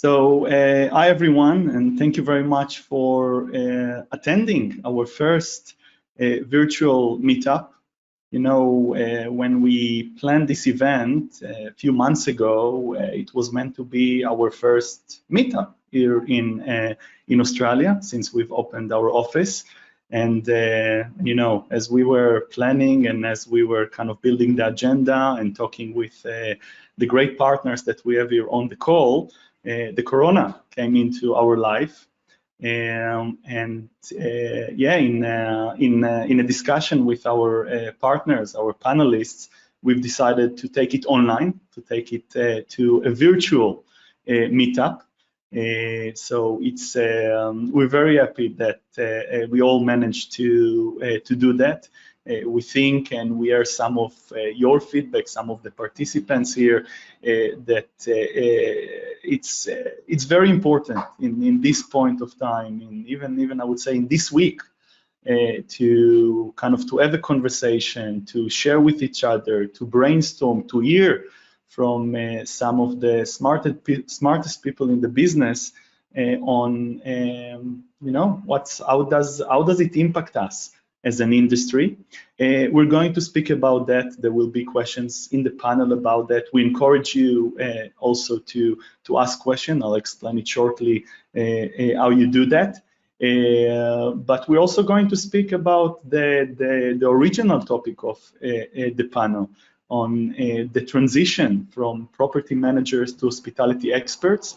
Hi everyone, and thank you very much for attending our first virtual meetup. You know, when we planned this event a few months ago, it was meant to be our first meetup here in Australia, since we've opened our office. And you know, as we were planning and as we were kind of building the agenda and talking with the great partners that we have here on the call, the corona came into our life, yeah, in a discussion with our partners, our panelists, we've decided to take it online, to take it to a virtual meetup. So it's we're very happy that we all managed to do that. We think, and we are some of your feedback, some of the participants here, that it's very important in this point of time, and even I would say in this week, to kind of to have a conversation, to share with each other, to brainstorm, to hear from some of the smartest people in the business on you know, how does it impact us as an industry. We're going to speak about that. There will be questions in the panel about that. We encourage you also to ask questions. I'll explain it shortly how you do that. But we're also going to speak about the original topic of the panel on the transition from property managers to hospitality experts.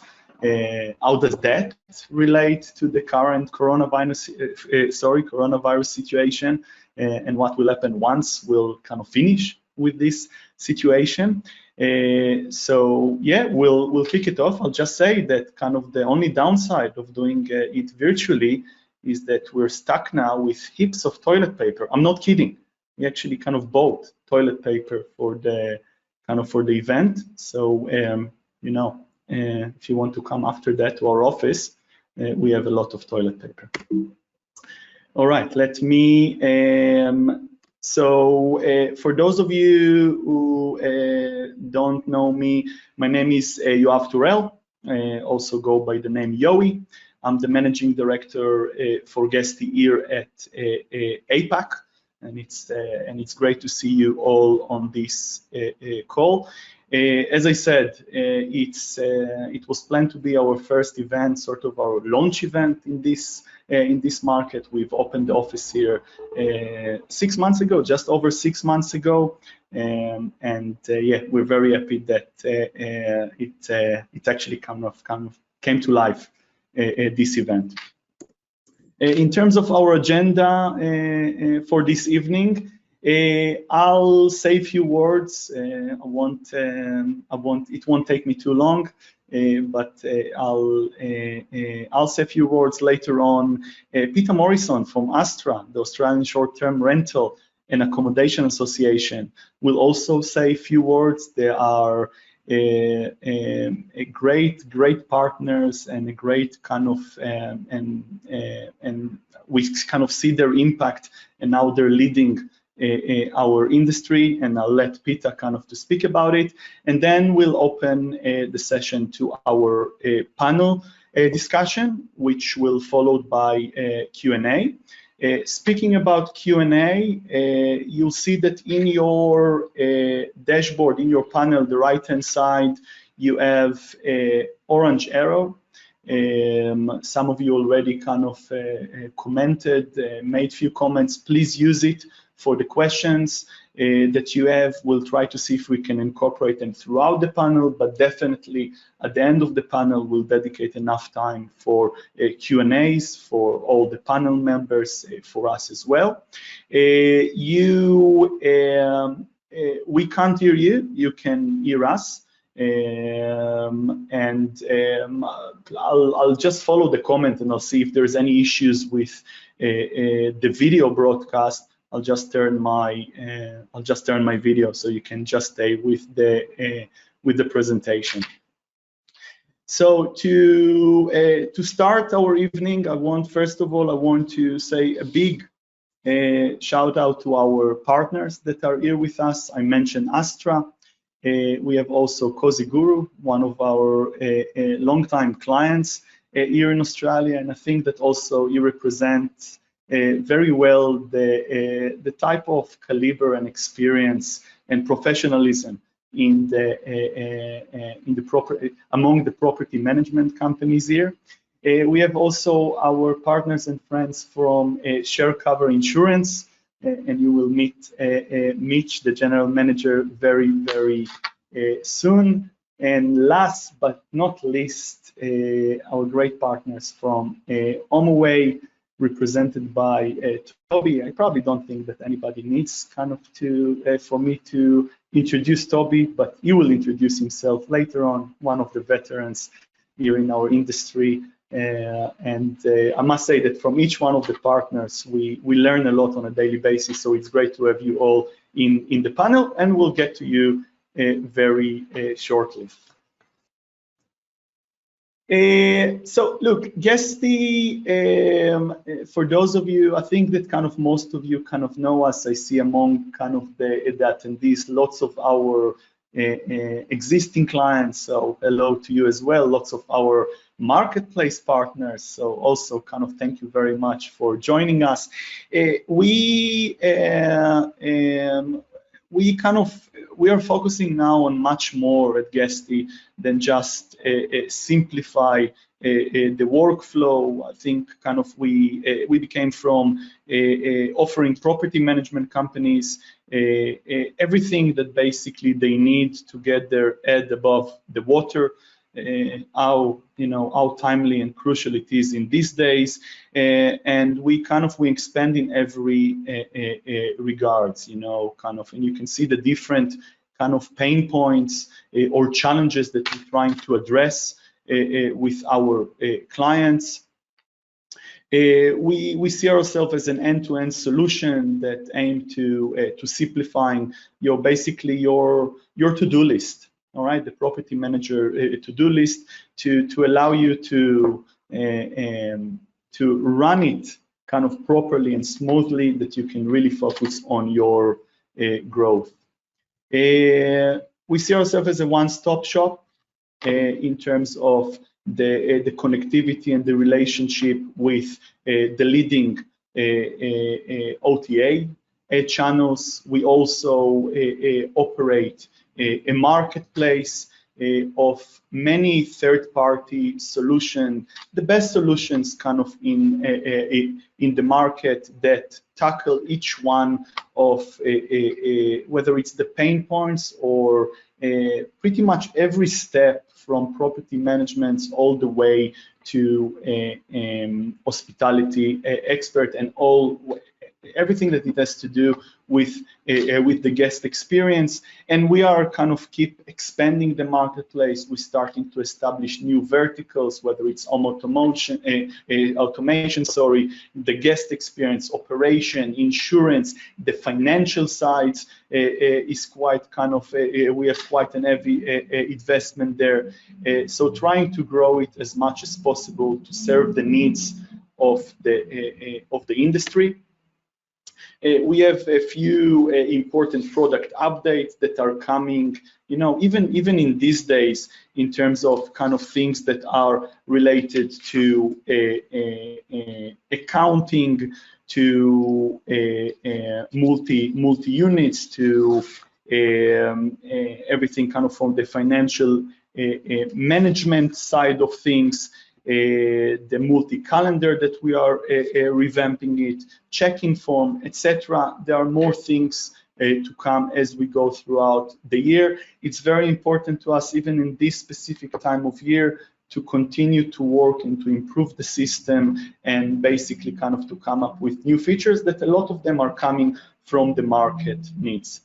How does that relate to the current coronavirus situation, and what will happen once we'll kind of finish with this situation? So yeah, we'll kick it off. I'll just say that kind of the only downside of doing it virtually is that we're stuck now with heaps of toilet paper. I'm not kidding. We actually kind of bought toilet paper for the event. So you know, if you want to come after that to our office, we have a lot of toilet paper. All right, let me, for those of you who don't know me, my name is Yoav Turel, also go by the name Yoey. I'm the managing director for Guesty here at APAC, and it's great to see you all on this call. As I said, it was planned to be our first event, sort of our launch event in this market. We've opened the office here 6 months ago, just over 6 months ago, and yeah, we're very happy that it actually kind of came to life, this event. In terms of our agenda for this evening, I'll say a few words. It won't take me too long, but I'll say a few words later on. Peter Morrison from ASTRA, the Australian Short-Term Rental and Accommodation Association, will also say a few words. There are great partners and a great kind of and we kind of see their impact and how they're leading our industry, and I'll let Peter kind of to speak about it, and then we'll open the session to our panel discussion, which will followed by Q&A. Speaking about Q&A, you'll see that in your dashboard, in your panel, the right-hand side, you have an orange arrow. Some of you already kind of commented, made few comments. Please use it for the questions that you have. We'll try to see if we can incorporate them throughout the panel, but definitely at the end of the panel, we'll dedicate enough time for Q&As for all the panel members, for us as well. We can't hear you. You can hear us. I'll just follow the comment, and I'll see if there's any issues with the video broadcast. I'll just turn my video so you can just stay with the presentation. So to start our evening, first of all I want to say a big shout out to our partners that are here with us. I mentioned ASTRA. We have also KozyGuru, one of our longtime clients here in Australia, and I think that also you represent very well the type of caliber and experience and professionalism in among the property management companies here. We have also our partners and friends from ShareCover Insurance, and you will meet Mitch, the general manager, very, very soon. And last but not least, our great partners from HomeAway, represented by Toby. I probably don't think that anybody needs kind of for me to introduce Toby, but he will introduce himself later on, one of the veterans here in our industry. I must say that from each one of the partners, we learn a lot on a daily basis, so it's great to have you all in the panel, and we'll get to you very shortly. So look, Guesty, for those of you, I think that kind of most of you kind of know us. I see among kind of the attendees lots of our existing clients, so hello to you as well, lots of our marketplace partners, so also kind of thank you very much for joining us. We are focusing now on much more at Guesty than just simplify the workflow. I think kind of we became from offering property management companies everything that basically they need to get their head above the water. How timely and crucial it is in these days, and we expand in every regards, and you can see the different kind of pain points or challenges that we're trying to address with our clients. We see ourselves as an end-to-end solution that aim to simplifying basically your to-do list. All right, the property manager to-do list to allow you to run it kind of properly and smoothly, that you can really focus on your growth. We see ourselves as a one-stop shop in terms of the connectivity and the relationship with the leading OTA channels. We also operate a marketplace of many third-party solutions, the best solutions kind of in the market that tackle each one of whether it's the pain points or pretty much every step from property management all the way to hospitality expert and everything that it has to do with the guest experience. And we are kind of keep expanding the marketplace. We're starting to establish new verticals, whether it's automation, the guest experience, operation, insurance, the financial sides is quite kind of we have quite an heavy investment there. So trying to grow it as much as possible to serve the needs of the industry. We have a few important product updates that are coming, even in these days, in terms of kind of things that are related to accounting, to multi units, to everything kind of from the financial management side of things. The multi-calendar that we are revamping it, check-in form, etc. There are more things to come as we go throughout the year. It's very important to us, even in this specific time of year, to continue to work and to improve the system and basically kind of to come up with new features that a lot of them are coming from the market needs.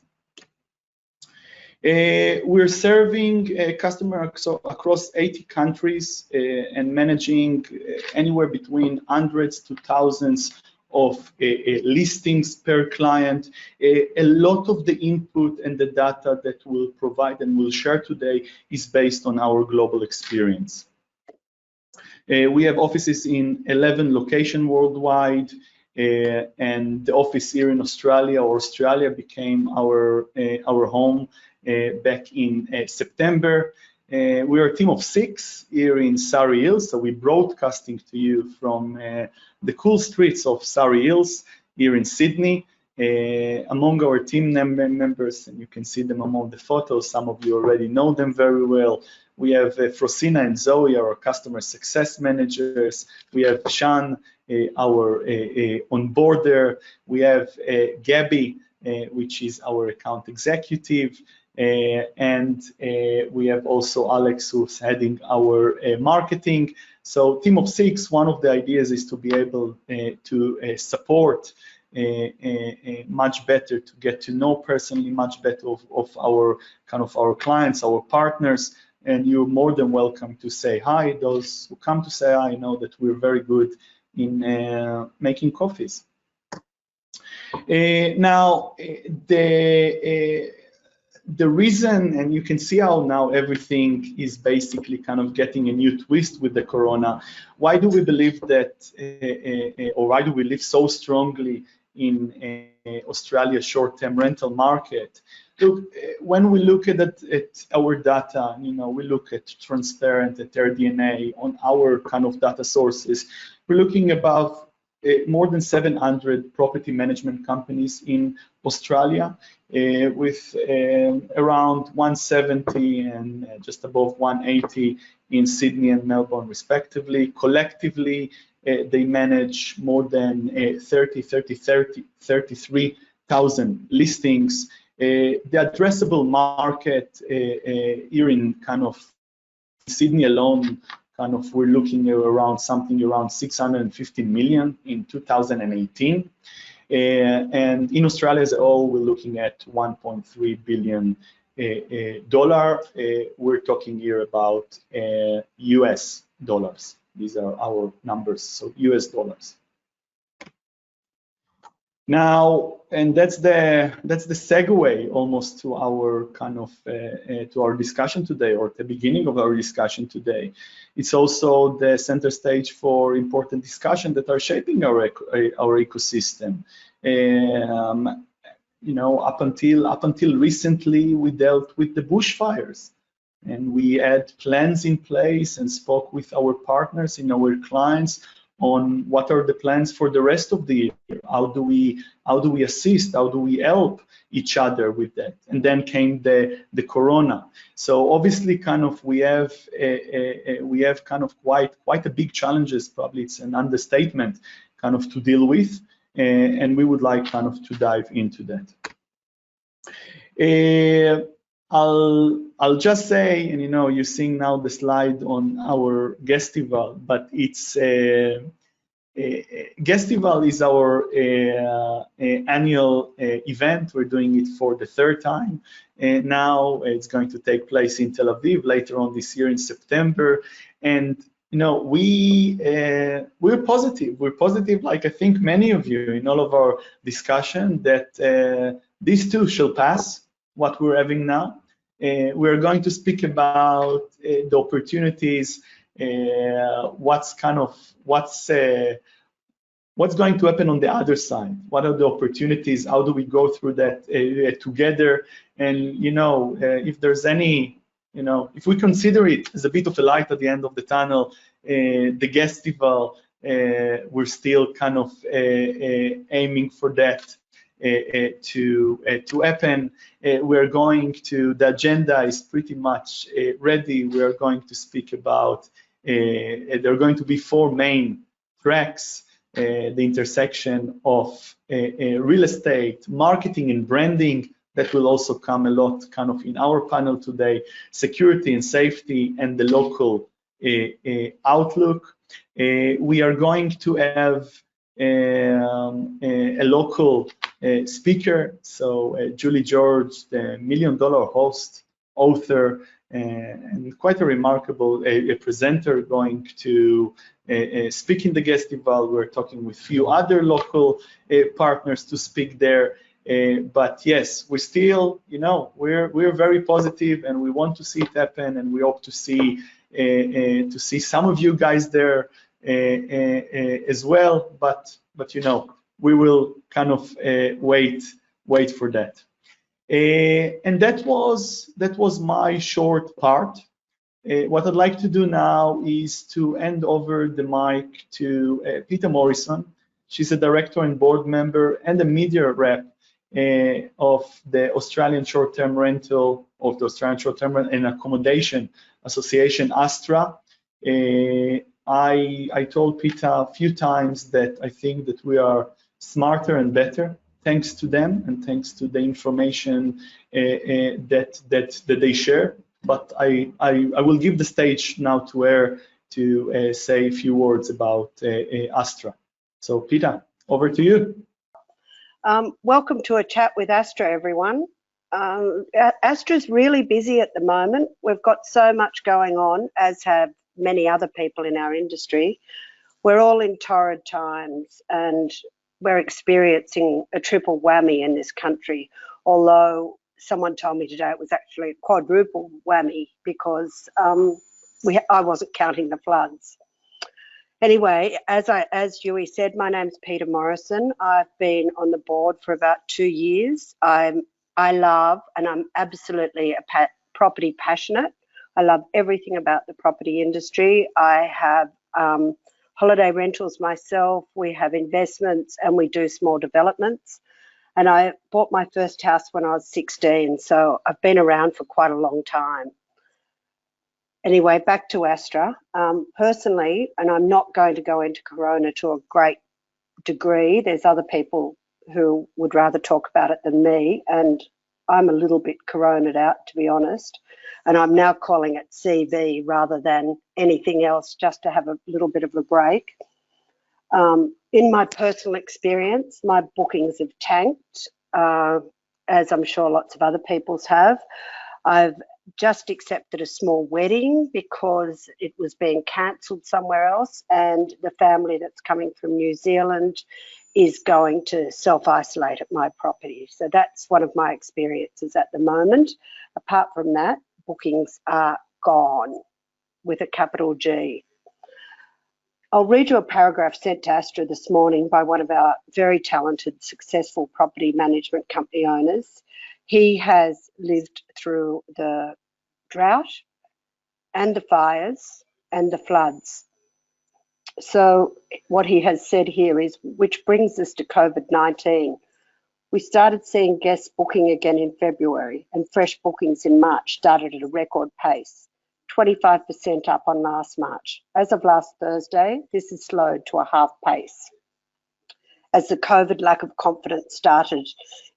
We're serving customers across 80 countries and managing anywhere between hundreds to thousands of listings per client. A lot of the input and the data that we'll provide and we'll share today is based on our global experience. We have offices in 11 locations worldwide, and the office here in Australia became our home back in September. We are a team of 6 here in Surrey Hills, so we're broadcasting to you from the cool streets of Surrey Hills here in Sydney. Among our team members, and you can see them among the photos, some of you already know them very well. We have Frosina and Zoe, our customer success managers. We have Shan, our onboarder. We have Gabby, which is our account executive. And we have also Alex, who's heading our marketing. So team of 6, one of the ideas is to be able to support much better, to get to know personally much better of our our clients, our partners. And you're more than welcome to say hi. Those who come to say hi know that we're very good in making coffees. Now, the reason, and you can see how now everything is basically getting a new twist with the corona. Why do we believe that, or why do we believe so strongly in Australia's short-term rental market? Look, when we look at our data, we look at Transparent, at RDNA, on our data sources, we're looking above more than 700 property management companies in Australia, with around 170 and just above 180 in Sydney and Melbourne, respectively. Collectively, they manage more than 33,000 listings. The addressable market here in Sydney alone, we're looking at around 650 million in 2018. And in Australia as a whole, we're looking at $1.3 billion. We're talking here about US dollars. These are our numbers, so US dollars. Now, and that's the segue almost to our to our discussion today, or the beginning of our discussion today. It's also the center stage for important discussion that are shaping our ecosystem. Up until recently, we dealt with the bushfires, and we had plans in place and spoke with our partners and our clients on what are the plans for the rest of the year. How do we assist? How do we help each other with that? And then came the corona. So obviously, we have quite a big challenges. Probably it's an understatement, to deal with, and we would like to dive into that. I'll just say, and you're seeing now the slide on our Guestival, but it's Guestival is our annual event. We're doing it for the 3rd time. Now it's going to take place in Tel Aviv later on this year in September. And we're positive. We're positive, like I think many of you in all of our discussion, that this too shall pass. What we're having now. We're going to speak about the opportunities, what's going to happen on the other side. What are the opportunities? How do we go through that together? And if there's any, if we consider it as a bit of a light at the end of the tunnel, the Guestival, we're still aiming for that. To happen. The agenda is pretty much ready. We are going to speak about, there are going to be 4 main tracks, the intersection of real estate, marketing and branding, that will also come a lot in our panel today, security and safety, and the local outlook. We are going to have a local speaker, so Julie George, the $1 Million host, author, and quite a remarkable presenter, going to speak in the Guestival. We're talking with a few other local partners to speak there. But yes, we're still, we're very positive, and we want to see it happen, and we hope to see some of you guys there as well. But we will wait for that. And that was my short part. What I'd like to do now is to hand over the mic to Peter Morrison. She's a director and board member and a media rep of the Australian short-term rental, of the Australian short-term and accommodation association, ASTRA. I told Peter a few times that I think that we are smarter and better thanks to them and thanks to the information that they share. But I will give the stage now to her to say a few words about ASTRA. So Peter, over to you. Welcome to a chat with ASTRA, everyone. ASTRA's really busy at the moment. We've got so much going on, as have many other people in our industry. We're all in torrid times and we're experiencing a triple whammy in this country, although someone told me today it was actually a quadruple whammy because I wasn't counting the floods. Anyway, as Yui said, my name's Peter Morrison. I've been on the board for about 2 years. I love, and I'm absolutely a property passionate. I love everything about the property industry. I have holiday rentals myself. We have investments and we do small developments. And I bought my first house when I was 16, so I've been around for quite a long time. Anyway, back to ASTRA. Personally, and I'm not going to go into Corona to a great degree, there's other people who would rather talk about it than me, and I'm a little bit Corona'd out, to be honest, and I'm now calling it CV rather than anything else, just to have a little bit of a break. In my personal experience, my bookings have tanked, as I'm sure lots of other people's have. I've just accepted a small wedding because it was being cancelled somewhere else, and the family that's coming from New Zealand is going to self-isolate at my property. So that's one of my experiences at the moment. Apart from that, bookings are gone with a capital G. I'll read you a paragraph sent to ASTRA this morning by one of our very talented, successful property management company owners. He has lived through the drought and the fires and the floods. So what he has said here is, which brings us to COVID-19. We started seeing guests booking again in February, and fresh bookings in March started at a record pace, 25% up on last March. As of last Thursday, this has slowed to a half pace as the COVID lack of confidence started.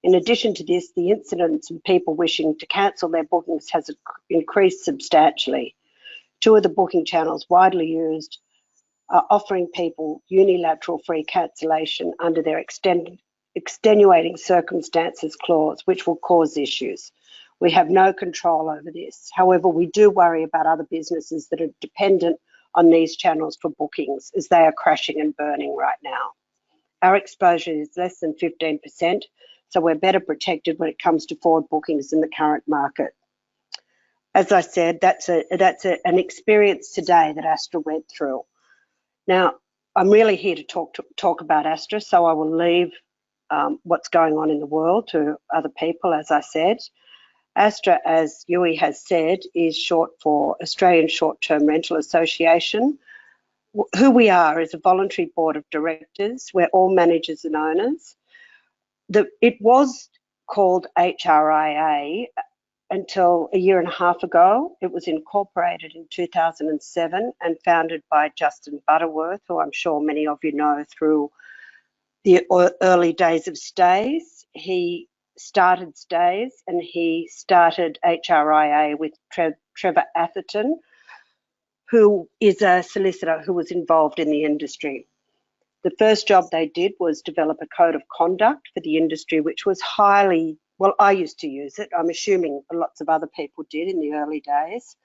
In addition to this, the incidence of people wishing to cancel their bookings has increased substantially. Two of the booking channels widely used are offering people unilateral free cancellation under their extenuating circumstances clause, which will cause issues. We have no control over this. However, we do worry about other businesses that are dependent on these channels for bookings, as they are crashing and burning right now. Our exposure is less than 15%, so we're better protected when it comes to forward bookings in the current market. As I said, that's an experience today that ASTRA went through. Now, I'm really here to talk about ASTRA, so I will leave what's going on in the world to other people, as I said. ASTRA, as Yui has said, is short for Australian Short-Term Rental Association. Who we are is a voluntary board of directors. We're all managers and owners. It was called HRIA until a year and a half ago. It was incorporated in 2007 and founded by Justin Butterworth, who I'm sure many of you know through the early days of Stays. He started Stays and he started HRIA with Trevor Atherton, who is a solicitor who was involved in the industry. The first job they did was develop a code of conduct for the industry, which was highly, well, I used to use it. I'm assuming lots of other people did in the early days.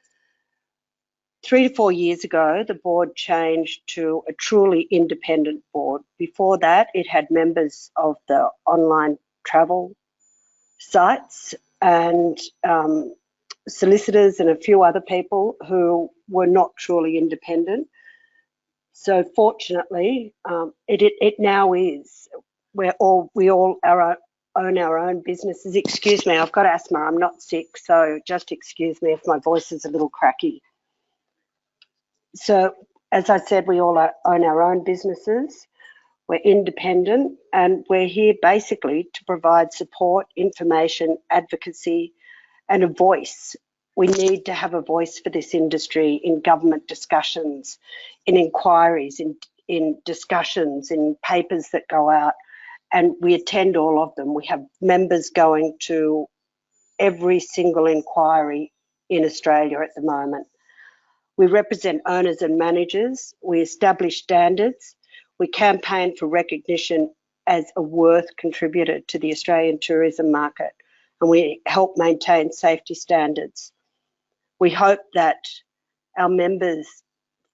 3 to 4 years ago, the board changed to a truly independent board. Before that, it had members of the online travel sites and solicitors and a few other people who were not truly independent. So fortunately, it now is. We all are our own our own businesses. Excuse me, I've got asthma, I'm not sick, so just excuse me if my voice is a little cracky. So, as I said, we all own our own businesses. We're independent, and we're here basically to provide support, information, advocacy, and a voice. We need to have a voice for this industry in government discussions, in inquiries, in discussions, in papers that go out, and we attend all of them. We have members going to every single inquiry in Australia at the moment. We represent owners and managers. We establish standards. We campaign for recognition as a worth contributor to the Australian tourism market, and we help maintain safety standards. We hope that our members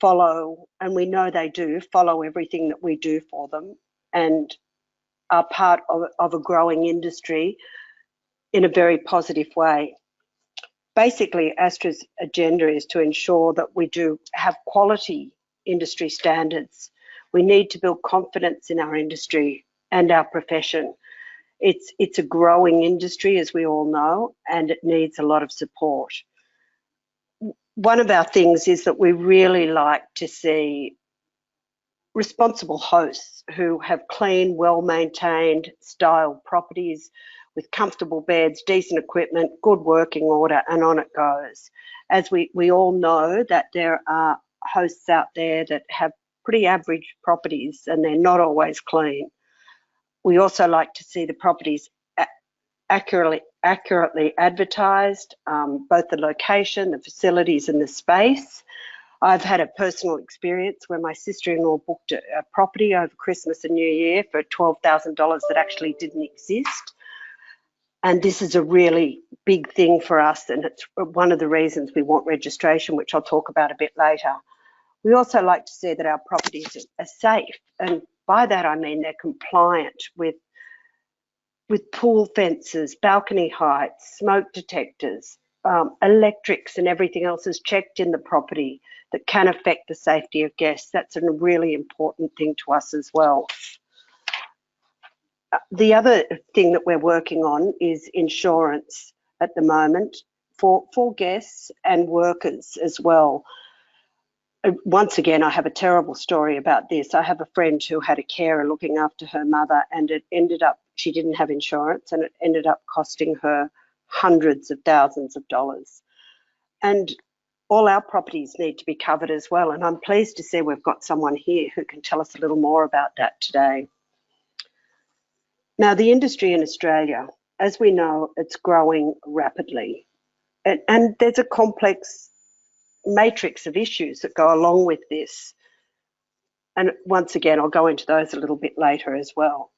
follow, and we know they do, follow everything that we do for them and are part of a growing industry in a very positive way. Basically, ASTRA's agenda is to ensure that we do have quality industry standards. We need to build confidence in our industry and our profession. It's a growing industry, as we all know, and it needs a lot of support. One of our things is that we really like to see responsible hosts who have clean, well-maintained style properties with comfortable beds, decent equipment, good working order, and on it goes. As we all know that there are hosts out there that have pretty average properties and they're not always clean. We also like to see the properties accurately advertised, both the location, the facilities and the space. I've had a personal experience where my sister-in-law booked a property over Christmas and New Year for $12,000 that actually didn't exist. And this is a really big thing for us, and it's one of the reasons we want registration, which I'll talk about a bit later. We also like to see that our properties are safe, and by that I mean they're compliant with pool fences, balcony heights, smoke detectors, electrics and everything else is checked in the property that can affect the safety of guests. That's a really important thing to us as well. The other thing that we're working on is insurance at the moment for guests and workers as well. Once again, I have a terrible story about this. I have a friend who had a carer looking after her mother, and it ended up, she didn't have insurance, and it ended up costing her hundreds of thousands of dollars. And all our properties need to be covered as well. And I'm pleased to see we've got someone here who can tell us a little more about that today. Now, the industry in Australia, as we know, it's growing rapidly. And there's a complex matrix of issues that go along with this. And once again, I'll go into those a little bit later as well.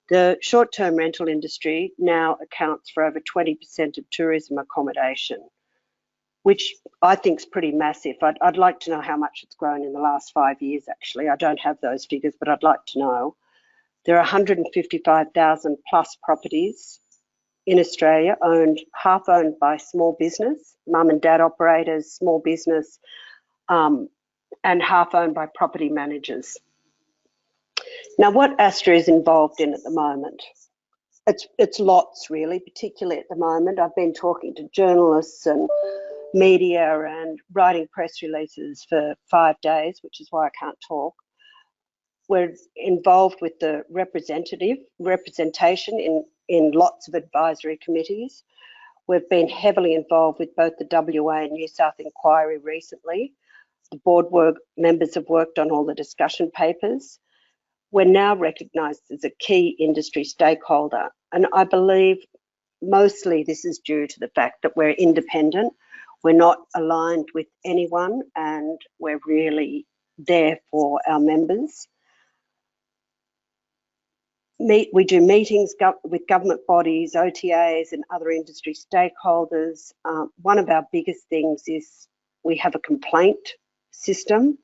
The short-term rental industry now accounts for over 20% of tourism accommodation, which I think is pretty massive. I'd like to know how much it's grown in the last 5 years, actually. I don't have those figures, but I'd like to know. There are 155,000 plus properties in Australia, half owned by small business, mum and dad operators, small business, and half owned by property managers. Now, what ASTRA is involved in at the moment, it's lots really, particularly at the moment. I've been talking to journalists and media and writing press releases for 5 days, which is why I can't talk. We're involved with the representation in lots of advisory committees. We've been heavily involved with both the WA and New South inquiry recently. The board members have worked on all the discussion papers. We're now recognised as a key industry stakeholder, and I believe mostly this is due to the fact that we're independent, we're not aligned with anyone, and we're really there for our members. We do meetings with government bodies, OTAs and other industry stakeholders. One of our biggest things is we have a complaint system.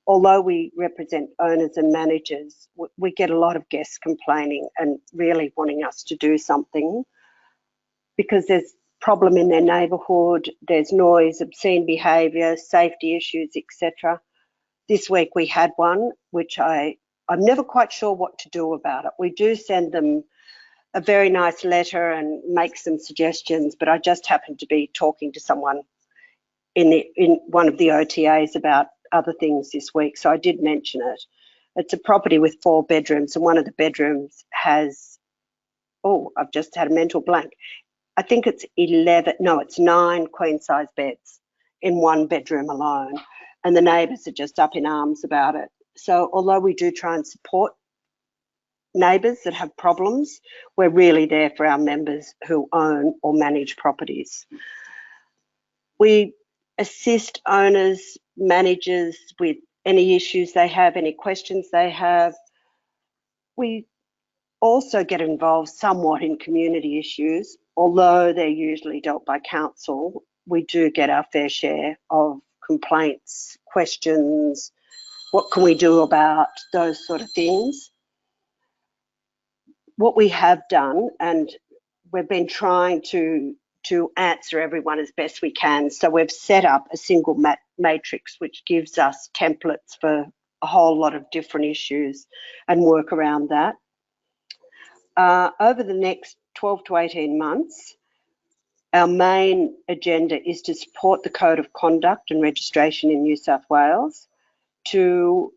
Although we represent owners and managers, we get a lot of guests complaining and really wanting us to do something because there's problem in their neighbourhood, there's noise, obscene behaviour, safety issues, etc. This week we had one which I'm never quite sure what to do about it. We do send them a very nice letter and make some suggestions, but I just happened to be talking to someone in one of the OTAs about other things this week, so I did mention it. It's a property with 4 bedrooms, and one of the bedrooms has, oh, I've just had a mental blank. I think it's 9 queen-size beds in one bedroom alone, and the neighbours are just up in arms about it. So although we do try and support neighbours that have problems, we're really there for our members who own or manage properties. We assist owners, managers with any issues they have, any questions they have. We also get involved somewhat in community issues, although they're usually dealt by council. We do get our fair share of complaints, questions, what can we do about those sort of things. What we have done, and we've been trying to answer everyone as best we can, so we've set up a single matrix which gives us templates for a whole lot of different issues and work around that. Over the next 12 to 18 months, our main agenda is to support the Code of Conduct and Registration in New South Wales, to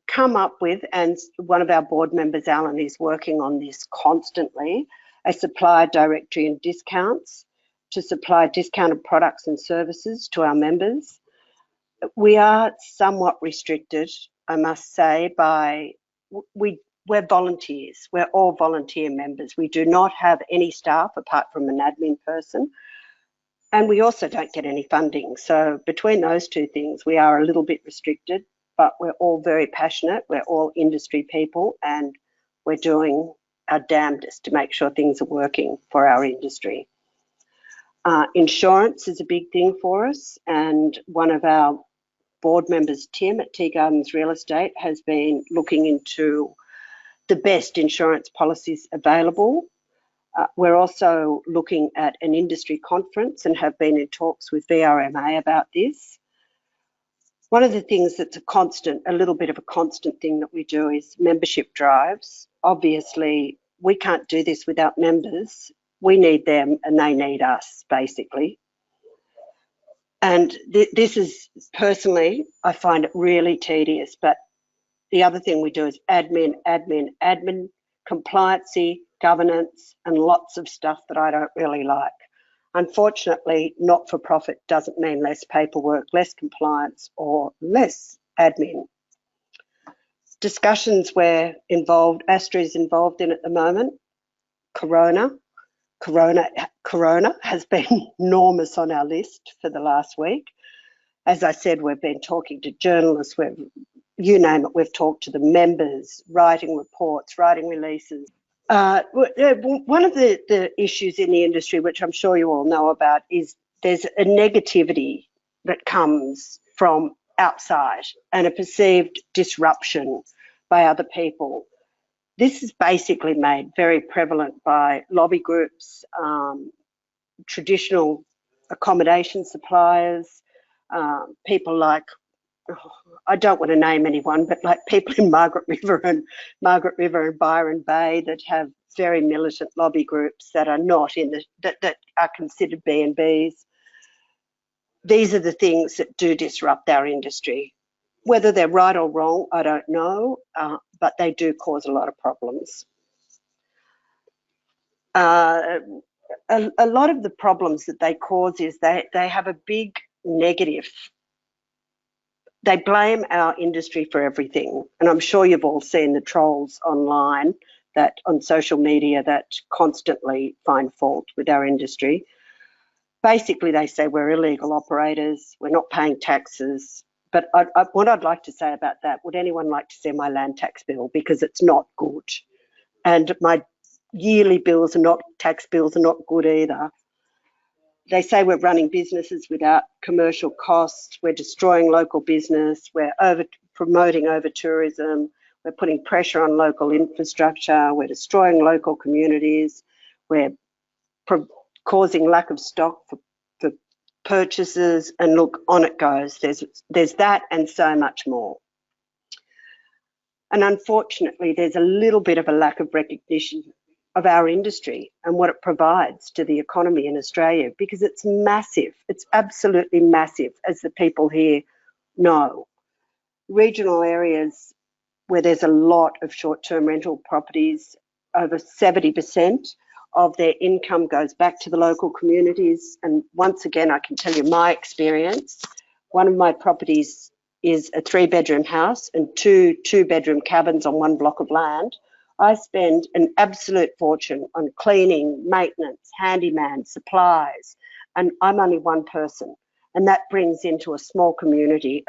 come up with, and one of our board members, Alan, is working on this constantly, a supplier directory and discounts to supply discounted products and services to our members. We are somewhat restricted, I must say, by, we're volunteers. We're all volunteer members. We do not have any staff apart from an admin person, and we also don't get any funding. So between those two things, we are a little bit restricted, but we're all very passionate. We're all industry people, and we're doing our damnedest to make sure things are working for our industry. Insurance is a big thing for us, and one of our board members, Tim at Tea Gardens Real Estate, has been looking into the best insurance policies available. We're also looking at an industry conference and have been in talks with VRMA about this. One of the things that's a little bit of a constant thing that we do is membership drives. Obviously, we can't do this without members. We need them and they need us, basically. And this is, personally, I find it really tedious, but the other thing we do is admin, compliancy, governance, and lots of stuff that I don't really like. Unfortunately, not-for-profit doesn't mean less paperwork, less compliance, or less admin. Discussions we're involved, ASTRA is involved in at the moment. Corona has been enormous on our list for the last week. As I said, we've been talking to journalists, you name it, we've talked to the members, writing reports, writing releases. One of the issues in the industry, which I'm sure you all know about, is there's a negativity that comes from outside and a perceived disruption by other people. This is basically made very prevalent by lobby groups, traditional accommodation suppliers, people like, I don't want to name anyone, but like people in Margaret River and Byron Bay that have very militant lobby groups that are not in that are considered B&Bs. These are the things that do disrupt our industry. Whether they're right or wrong, I don't know, but they do cause a lot of problems. A lot of the problems that they cause is they have a big negative. They blame our industry for everything. And I'm sure you've all seen the trolls online, that on social media, that constantly find fault with our industry. Basically, they say we're illegal operators, we're not paying taxes. But what I'd like to say about that, would anyone like to see my land tax bill? Because it's not good. And my yearly bills tax bills are not good either. They say we're running businesses without commercial costs, we're destroying local business, we're promoting over-tourism, we're putting pressure on local infrastructure, we're destroying local communities, we're causing lack of stock for purchases, and look, on it goes. There's that and so much more. And unfortunately, there's a little bit of a lack of recognition of our industry and what it provides to the economy in Australia, because it's massive. It's absolutely massive, as the people here know. Regional areas where there's a lot of short-term rental properties, over 70% of their income goes back to the local communities. And once again, I can tell you my experience. One of my properties is a 3-bedroom house and two 2-bedroom cabins on one block of land. I spend an absolute fortune on cleaning, maintenance, handyman, supplies, and I'm only one person. And that brings into a small community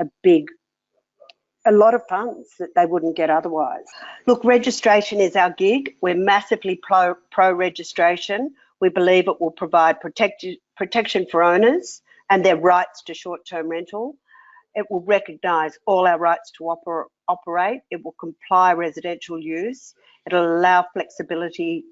a lot of funds that they wouldn't get otherwise. Look, registration is our gig. We're massively pro-registration. We believe it will provide protection for owners and their rights to short-term rental. It will recognise all our rights to operate. It will comply residential use. It'll allow flexibility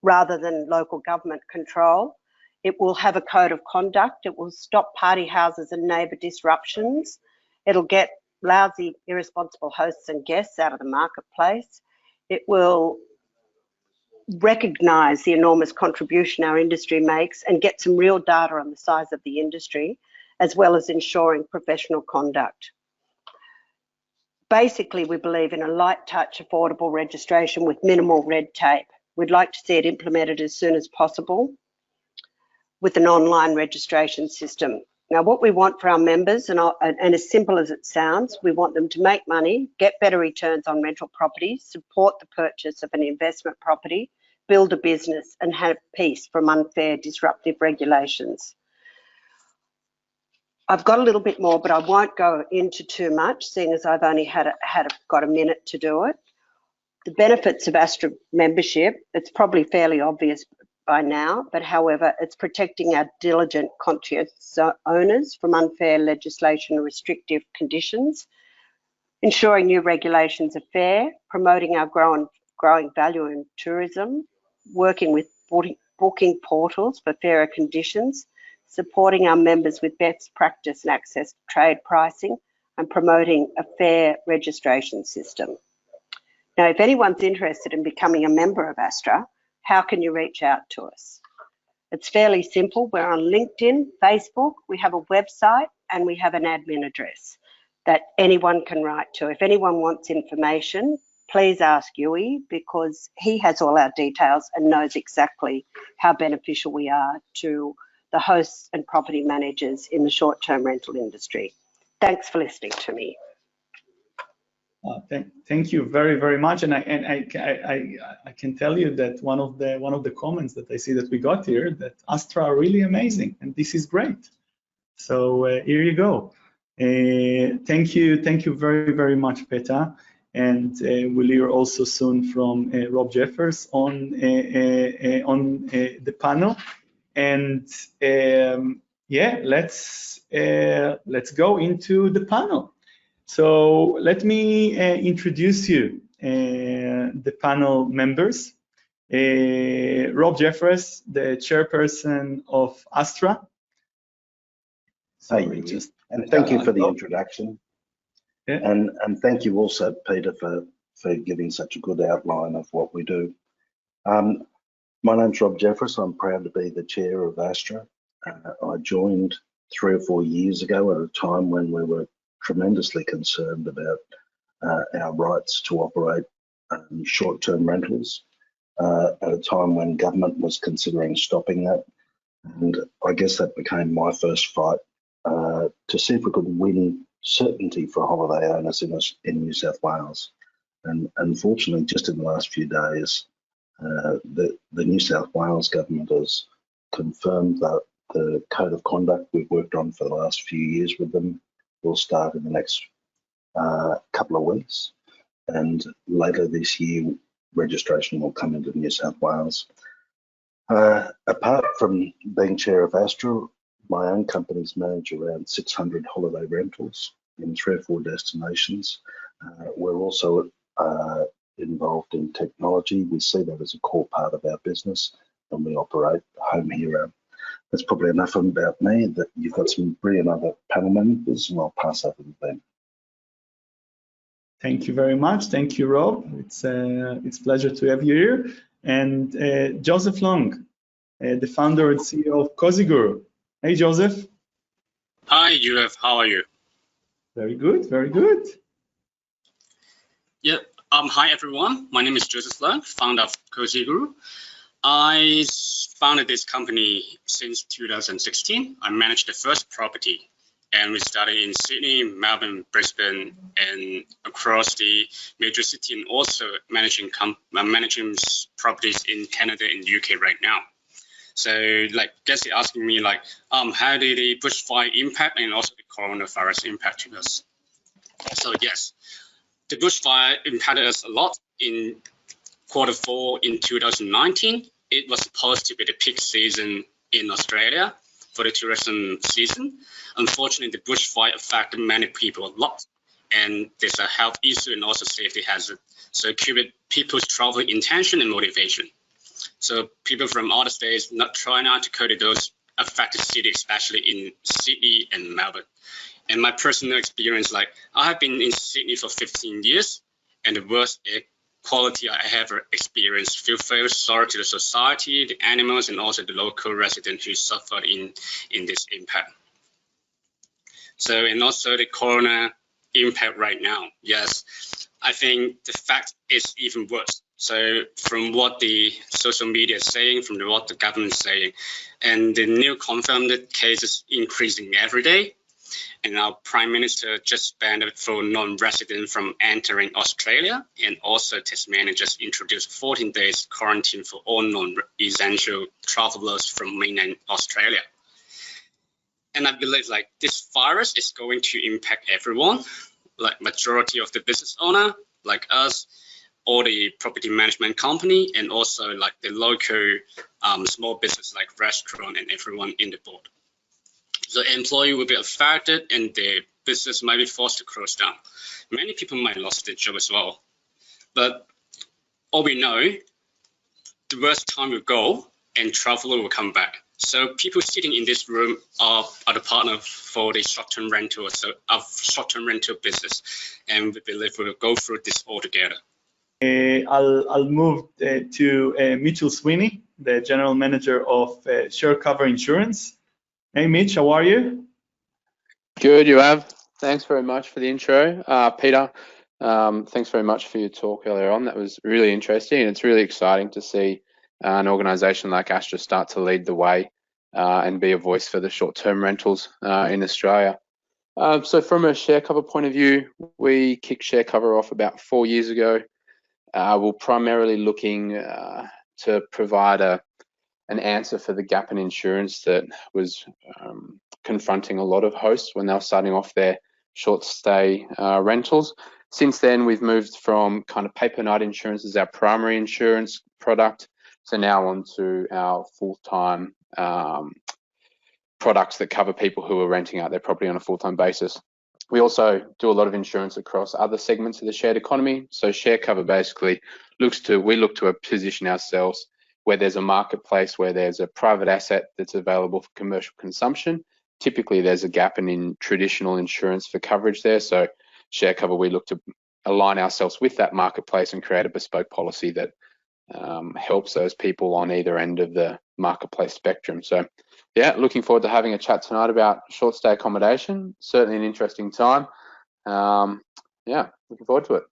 rather than local government control. It will have a code of conduct. It will stop party houses and neighbour disruptions. It'll get lousy, irresponsible hosts and guests out of the marketplace. It will recognise the enormous contribution our industry makes and get some real data on the size of the industry, as well as ensuring professional conduct. Basically, we believe in a light touch, affordable registration with minimal red tape. We'd like to see it implemented as soon as possible with an online registration system. Now, what we want for our members, and as simple as it sounds, we want them to make money, get better returns on rental properties, support the purchase of an investment property, build a business, and have peace from unfair, disruptive regulations. I've got a little bit more, but I won't go into too much, seeing as I've only got a minute to do it. The benefits of ASTRA membership, it's probably fairly obvious by now, but however, it's protecting our diligent, conscious owners from unfair legislation or restrictive conditions, ensuring new regulations are fair, promoting our growing value in tourism, working with booking portals for fairer conditions, supporting our members with best practice and access to trade pricing, and promoting a fair registration system. Now, if anyone's interested in becoming a member of ASTRA, how can you reach out to us? It's fairly simple. We're on LinkedIn, Facebook, we have a website, and we have an admin address that anyone can write to. If anyone wants information, please ask Yui, because he has all our details and knows exactly how beneficial we are to the hosts and property managers in the short-term rental industry. Thanks for listening to me. Thank you very, very much. And I can tell you that one of the comments that I see that we got here, that ASTRA are really amazing, and this is great. So here you go. Thank you very, very much, Peta. And we'll hear also soon from Rob Jeffers on the panel. And yeah, let's go into the panel. So let me introduce you the panel members. Rob Jeffers, the chairperson of ASTRA. Sorry, and thank you for the introduction. Yeah. And thank you also, Peter, for giving such a good outline of what we do. My name's Rob Jeffers. I'm proud to be the chair of ASTRA. I joined 3 or 4 years ago at a time when we were tremendously concerned about our rights to operate short-term rentals, at a time when government was considering stopping that. And I guess that became my first fight to see if we could win certainty for holiday owners in New South Wales. And unfortunately, just in the last few days, the New South Wales government has confirmed that the code of conduct we've worked on for the last few years with them will start in the next couple of weeks, and later this year registration will come into New South Wales. Apart from being chair of ASTRA, my own companies manage around 600 holiday rentals in 3 or 4 destinations. We're also involved in technology. We see that as a core part of our business, and we operate HomeAway. That's probably enough about me. That you've got some brilliant other panel members, and I'll pass over to them. Thank you very much. Thank you, Rob. It's a pleasure to have you here. and Joseph Long, the founder and CEO of KozyGuru. Hey, Joseph. Hi, Yusuf. How are you? Very good, very good. Yeah. Hi, everyone. My name is Joseph Long, founder of KozyGuru. I founded this company since 2016. I managed the first property, and we started in Sydney, Melbourne, Brisbane, and across the major city, and also managing properties in Canada and UK right now. So, like Guesty asking me, like, how did the bushfire impact and also the coronavirus impact to us? So yes, the bushfire impacted us a lot in Q4 in 2019. It was supposed to be the peak season in Australia for the tourism season. Unfortunately, the bushfire affected many people a lot, and there's a health issue and also safety hazard. So it curbed people's travel intention and motivation. So people from other states not trying not to go to those affected cities, especially in Sydney and Melbourne. And my personal experience, like I have been in Sydney for 15 years, and the worst air quality I ever experienced. Feel very sorry to the society, the animals, and also the local residents who suffered in this impact. So, and also the corona impact right now. Yes, I think the fact is even worse. So from what the social media is saying, from what the government is saying, and the new confirmed cases increasing every day. And our Prime Minister just banned it for non-residents from entering Australia, and also Tasmania just introduced 14 days quarantine for all non-essential travelers from mainland Australia. And I believe like this virus is going to impact everyone, like majority of the business owner, like us, or the property management company, and also like the local small business like restaurant and everyone in the board. So employee will be affected and the business might be forced to close down. Many people might lose their job as well. But all we know, the worst time will go and traveler will come back. So people sitting in this room are the partner for the short-term rental, so of short-term rental business. And we believe we'll go through this all together. I'll move to Mitchell Sweeney, the General Manager of ShareCover Insurance. Hey Mitch, how are you? Good, you have. Thanks very much for the intro. Peter, thanks very much for your talk earlier on. That was really interesting, and it's really exciting to see an organisation like ASTRA start to lead the way and be a voice for the short-term rentals in Australia. So from a ShareCover point of view, we kicked ShareCover off about 4 years ago. We're primarily looking to provide an answer for the gap in insurance that was confronting a lot of hosts when they were starting off their short stay rentals. Since then, we've moved from kind of paper night insurance as our primary insurance product to now onto our full-time products that cover people who are renting out their property on a full-time basis. We also do a lot of insurance across other segments of the shared economy. So ShareCover basically we look to position ourselves where there's a marketplace, where there's a private asset that's available for commercial consumption. Typically, there's a gap in traditional insurance for coverage there. So ShareCover, we look to align ourselves with that marketplace and create a bespoke policy that helps those people on either end of the marketplace spectrum. So yeah, looking forward to having a chat tonight about short stay accommodation. Certainly an interesting time. Yeah, looking forward to it.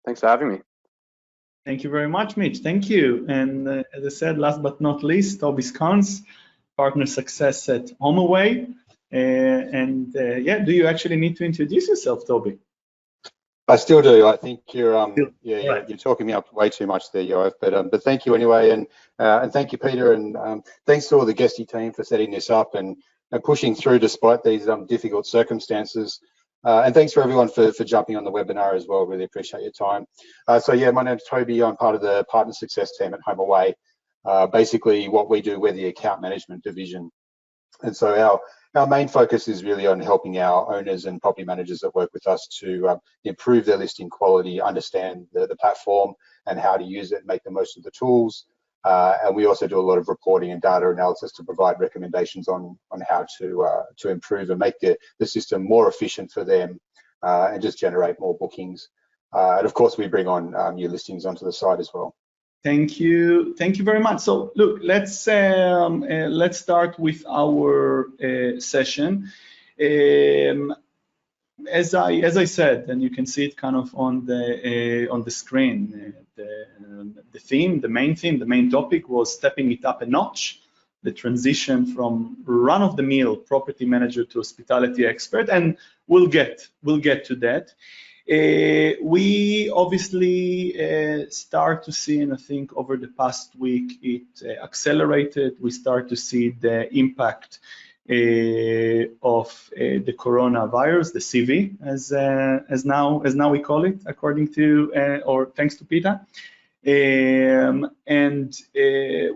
Thanks for having me. Thank you very much, Mitch. Thank you. And as I said, last but not least, Toby Scons, Partner Success at HomeAway. Yeah, do you actually need to introduce yourself, Toby? I still do. I think you're Right. you're talking me up way too much there, Yoav. But thank you anyway, and thank you, Peter, and thanks to all the Guesty team for setting this up and pushing through despite these difficult circumstances. And thanks for everyone for jumping on the webinar as well. Really appreciate your time. So yeah, my name's Toby. I'm part of the Partner Success team at HomeAway. Basically, what we do, we're the account management division. And so our main focus is really on helping our owners and property managers that work with us to improve their listing quality, understand the platform and how to use it, make the most of the tools. And we also do a lot of reporting and data analysis to provide recommendations on how to improve and make the system more efficient for them and just generate more bookings. And of course, we bring on new listings onto the site as well. Thank you very much. So look, let's start with our session. As I said, and you can see it kind of on the screen, the main topic was stepping it up a notch, the transition from run-of-the-mill property manager to hospitality expert, and we'll get to that. We obviously start to see, and I think over the past week it accelerated. We start to see the impact of the coronavirus, the CV, as now we call it, according to or thanks to Peter. And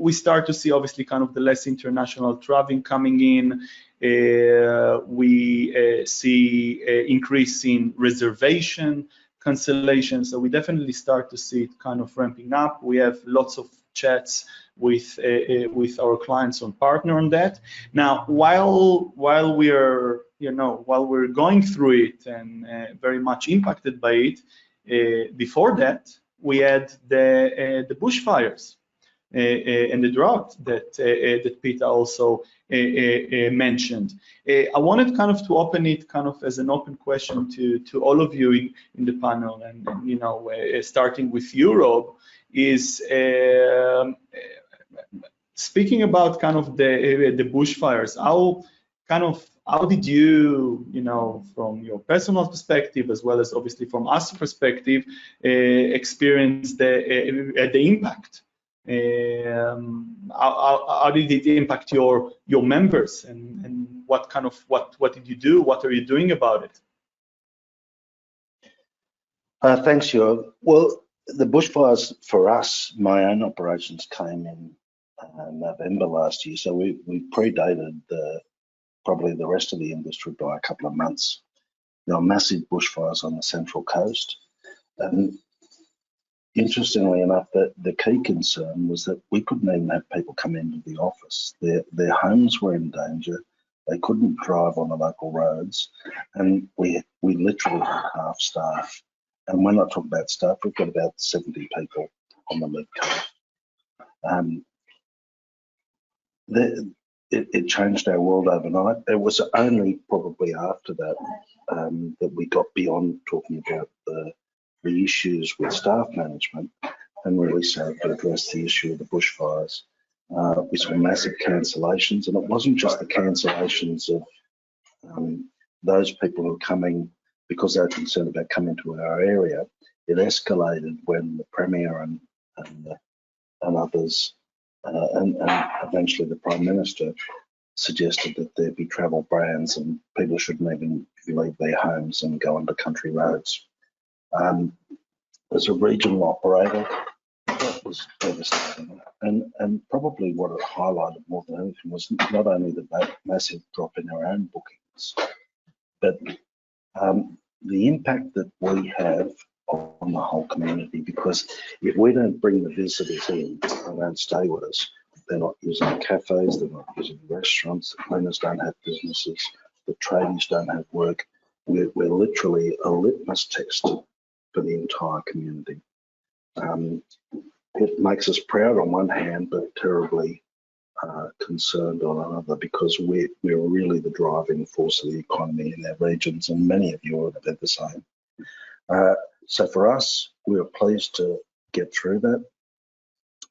we start to see obviously kind of the less international traveling coming in. We see increase in reservation cancellation, so we definitely start to see it kind of ramping up. We have lots of chats with our clients on partner on that. Now, while we're going through it and very much impacted by it, before that we had the bushfires and the drought that Peter also mentioned. I wanted kind of to open it kind of as an open question to all of you in the panel, and starting with Europe, is speaking about kind of the bushfires. How did you, from your personal perspective as well as obviously from us perspective, experience the impact? How did it impact your members, and what did you do? What are you doing about it? Thanks, Yoav. Well, the bushfires for us, my own operations came in November last year, so we predated probably the rest of the industry by a couple of months. There were massive bushfires on the Central Coast, and interestingly enough, the key concern was that we couldn't even have people come into the office. Their homes were in danger. They couldn't drive on the local roads, and we literally had half staff. And when I talk about staff, we've got about 70 people on the mid coast. It changed our world overnight. It was only probably after that that we got beyond talking about the issues with staff management and really started to address the issue of the bushfires. We saw massive cancellations, and it wasn't just the cancellations of those people who were coming because they were concerned about coming to our area. It escalated when the Premier and others, and eventually the Prime Minister, suggested that there be travel bans and people shouldn't even leave their homes and go onto country roads. As a regional operator, that was devastating. And probably what it highlighted more than anything was not only the massive drop in our own bookings, but the impact that we have on the whole community, because if we don't bring the visitors in, they don't stay with us. They're not using cafes, they're not using restaurants, the cleaners don't have businesses, the tradies don't have work. We're literally a litmus test for the entire community. It makes us proud on one hand, but terribly concerned on another, because we're really the driving force of the economy in our regions, and many of you have been the same. So for us, we were pleased to get through that.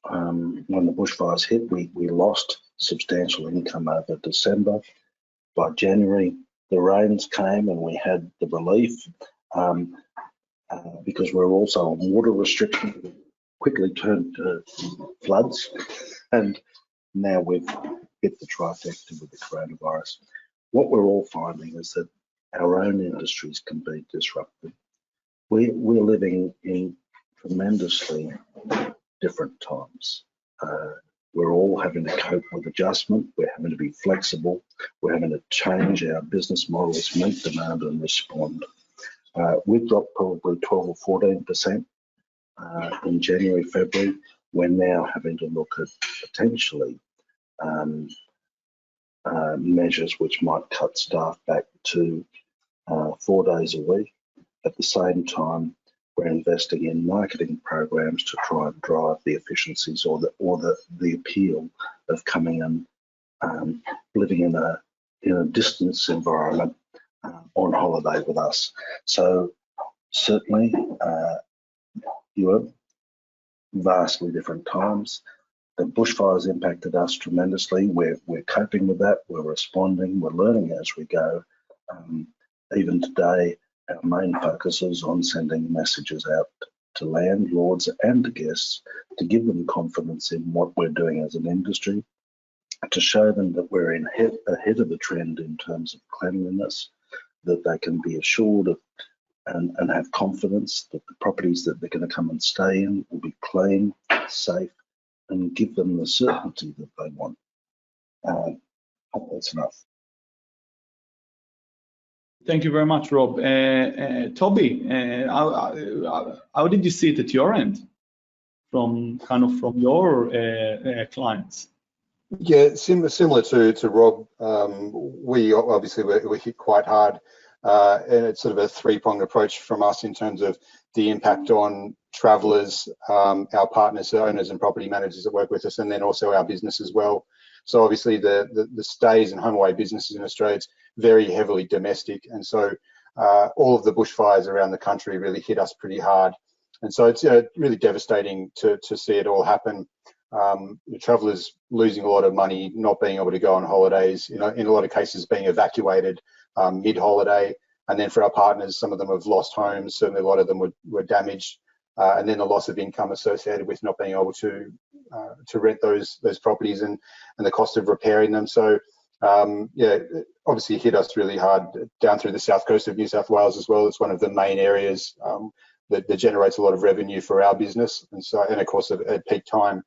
When the bushfires hit, we lost substantial income over December. By January, the rains came and we had the relief. Because we're also on water restriction, quickly turned to floods, and now we've hit the trifecta with the coronavirus. What we're all finding is that our own industries can be disrupted. We're living in tremendously different times. We're all having to cope with adjustment. We're having to be flexible. We're having to change our business models, meet demand and respond. We've dropped probably 12 or 14% in January, February. We're now having to look at potentially measures which might cut staff back to 4 days a week. At the same time, we're investing in marketing programs to try and drive the efficiencies or the appeal of coming and living in a distance environment on holiday with us. So certainly, you have vastly different times. The bushfires impacted us tremendously. We're coping with that. We're responding. We're learning as we go. Even today, our main focus is on sending messages out to landlords and to guests to give them confidence in what we're doing as an industry, to show them that we're ahead of the trend in terms of cleanliness, that they can be assured of and have confidence that the properties that they're going to come and stay in will be clean, safe, and give them the certainty that they want. I hope that's enough. Thank you very much, Rob. Toby, how did you see it at your end, from your clients? Yeah, similar to Rob. We obviously were hit quite hard, and it's sort of a three-pronged approach from us in terms of the impact on travellers, our partners, owners and property managers that work with us, and then also our business as well. So obviously the stays and HomeAway businesses in Australia, it's very heavily domestic, and so all of the bushfires around the country really hit us pretty hard. And so it's really devastating to see it all happen. The travellers losing a lot of money, not being able to go on holidays, in a lot of cases being evacuated mid-holiday. And then for our partners, some of them have lost homes, certainly a lot of them were damaged. And then the loss of income associated with not being able to rent those properties and the cost of repairing them. So yeah, obviously hit us really hard down through the south coast of New South Wales as well. It's one of the main areas that generates a lot of revenue for our business, and of course at peak time.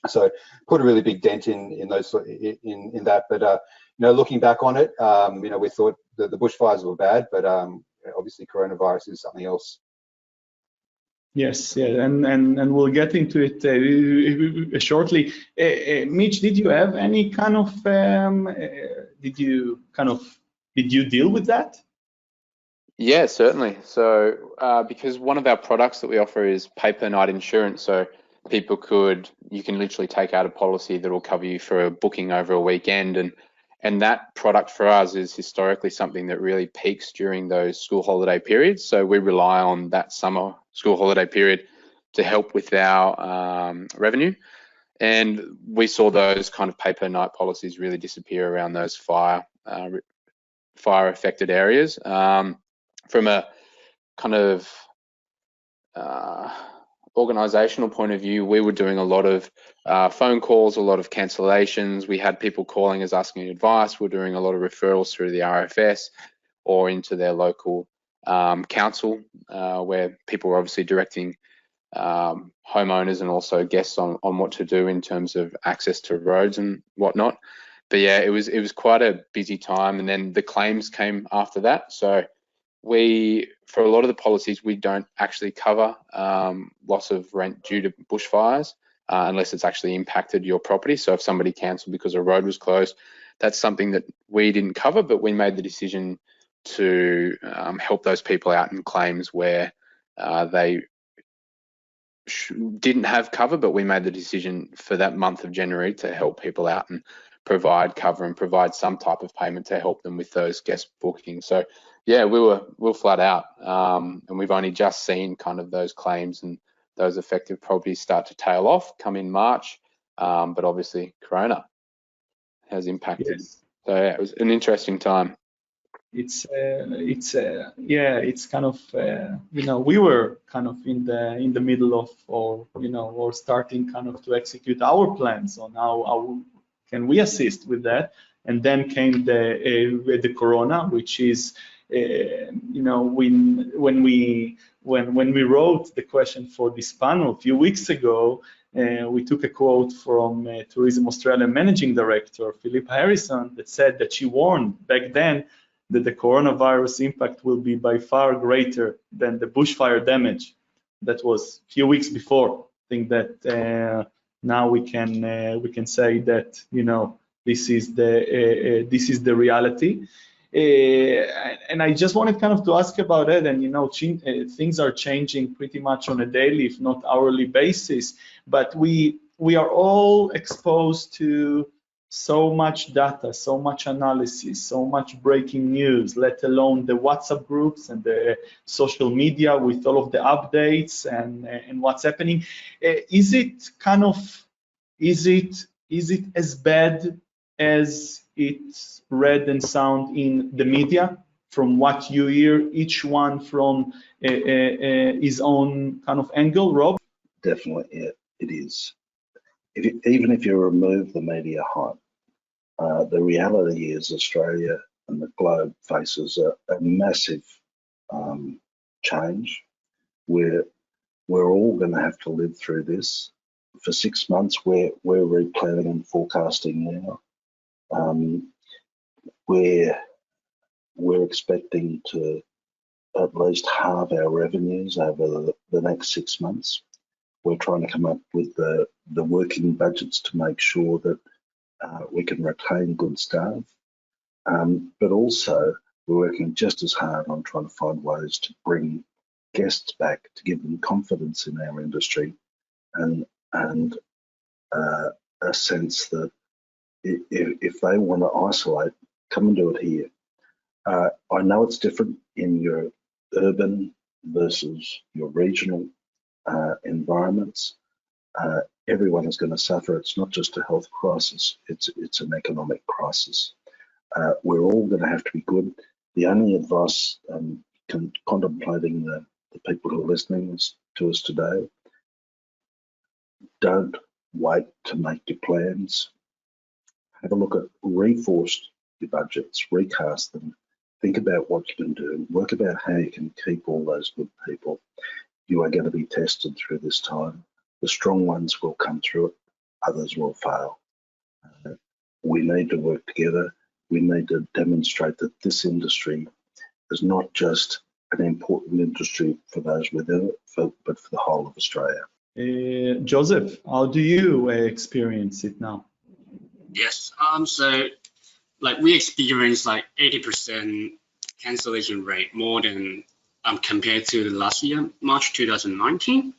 So put a really big dent in that. But looking back on it, we thought that the bushfires were bad, but obviously coronavirus is something else. Yes, yeah, and we'll get into it shortly. Mitch, did you have any kind of did you deal with that? Yeah, certainly. So because one of our products that we offer is paper night insurance, so you can literally take out a policy that will cover you for a booking over a weekend, and that product for us is historically something that really peaks during those school holiday periods. So we rely on that summer school holiday period to help with our revenue. And we saw those kind of paper night policies really disappear around those fire affected areas. From a kind of organizational point of view, we were doing a lot of phone calls, a lot of cancellations. We had people calling us asking advice. We're doing a lot of referrals through the RFS or into their local council, where people were obviously directing homeowners and also guests on what to do in terms of access to roads and whatnot. But yeah, it was quite a busy time, and then the claims came after that. So for a lot of the policies, we don't actually cover loss of rent due to bushfires unless it's actually impacted your property. So if somebody cancelled because a road was closed, that's something that we didn't cover, but we made the decision to help those people out in claims where they didn't have cover, but we made the decision for that month of January to help people out and provide cover and provide some type of payment to help them with those guest bookings. So yeah, we were flat out, and we've only just seen kind of those claims and those affected properties start to tail off come in March, but obviously Corona has impacted. Yes. So yeah, it was an interesting time. It's kind of we were kind of in the middle of or starting kind of to execute our plans on how can we assist with that, and then came the Corona, which is when we wrote the question for this panel a few weeks ago, we took a quote from Tourism Australia Managing Director Philippa Harrison that said that she warned back then that the coronavirus impact will be by far greater than the bushfire damage. That was a few weeks before. I think that now we can say that this is the reality. And I just wanted kind of to ask about it. And things are changing pretty much on a daily, if not hourly basis. But we are all exposed to so much data, so much analysis, so much breaking news, let alone the WhatsApp groups and the social media with all of the updates and what's happening. Is it as bad as it's read and sound in the media, from what you hear, each one from his own kind of angle, Rob? Definitely, it is. Even if you remove the media hype, the reality is Australia and the globe faces a massive change where we're all going to have to live through this. For 6 months, we're replanning and forecasting now. We're expecting to at least halve our revenues over the next 6 months. We're trying to come up with the working budgets to make sure that we can retain good staff, but also we're working just as hard on trying to find ways to bring guests back, to give them confidence in our industry, and a sense that if they want to isolate, come and do it here. I know it's different in your urban versus your regional environments. Everyone is going to suffer. It's not just a health crisis, it's an economic crisis. We're all going to have to be good. The only advice contemplating the people who are listening to us today, don't wait to make your plans. Have a look at, reforce your budgets, recast them, think about what you can do, work about how you can keep all those good people. You are going to be tested through this time. The strong ones will come through it, others will fail. We need to work together. We need to demonstrate that this industry is not just an important industry for those within it, but for the whole of Australia. Joseph, how do you experience it now? Yes, so like we experienced like 80% cancellation rate more than compared to last year, March 2019.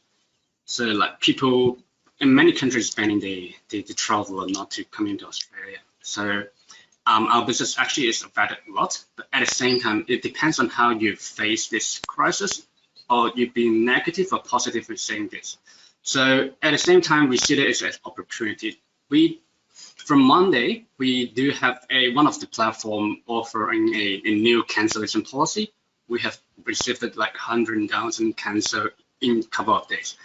So like people in many countries banning the travel not to come into Australia. So our business actually is affected a lot, but at the same time, it depends on how you face this crisis, or you've been negative or positive in saying this. So at the same time, we see it as an opportunity. From Monday, we do have one of the platform offering a new cancellation policy. We have received like 100,000 cancel in a couple of days.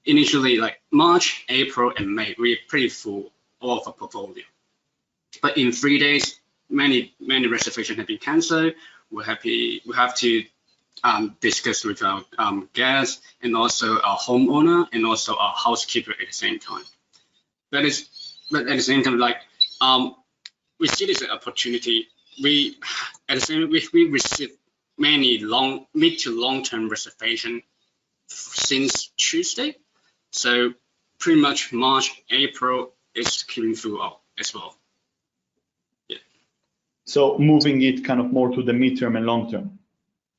Initially, like March, April, and May, we're pretty full all of our portfolio. But in 3 days, many reservations have been cancelled. We have to discuss with our guests and also our homeowner and also our housekeeper at the same time. But at the same time, like we see this as an opportunity. We receive many mid to long-term reservation since Tuesday. So pretty much March, April is keeping full up as well. Yeah. So moving it kind of more to the midterm and long term.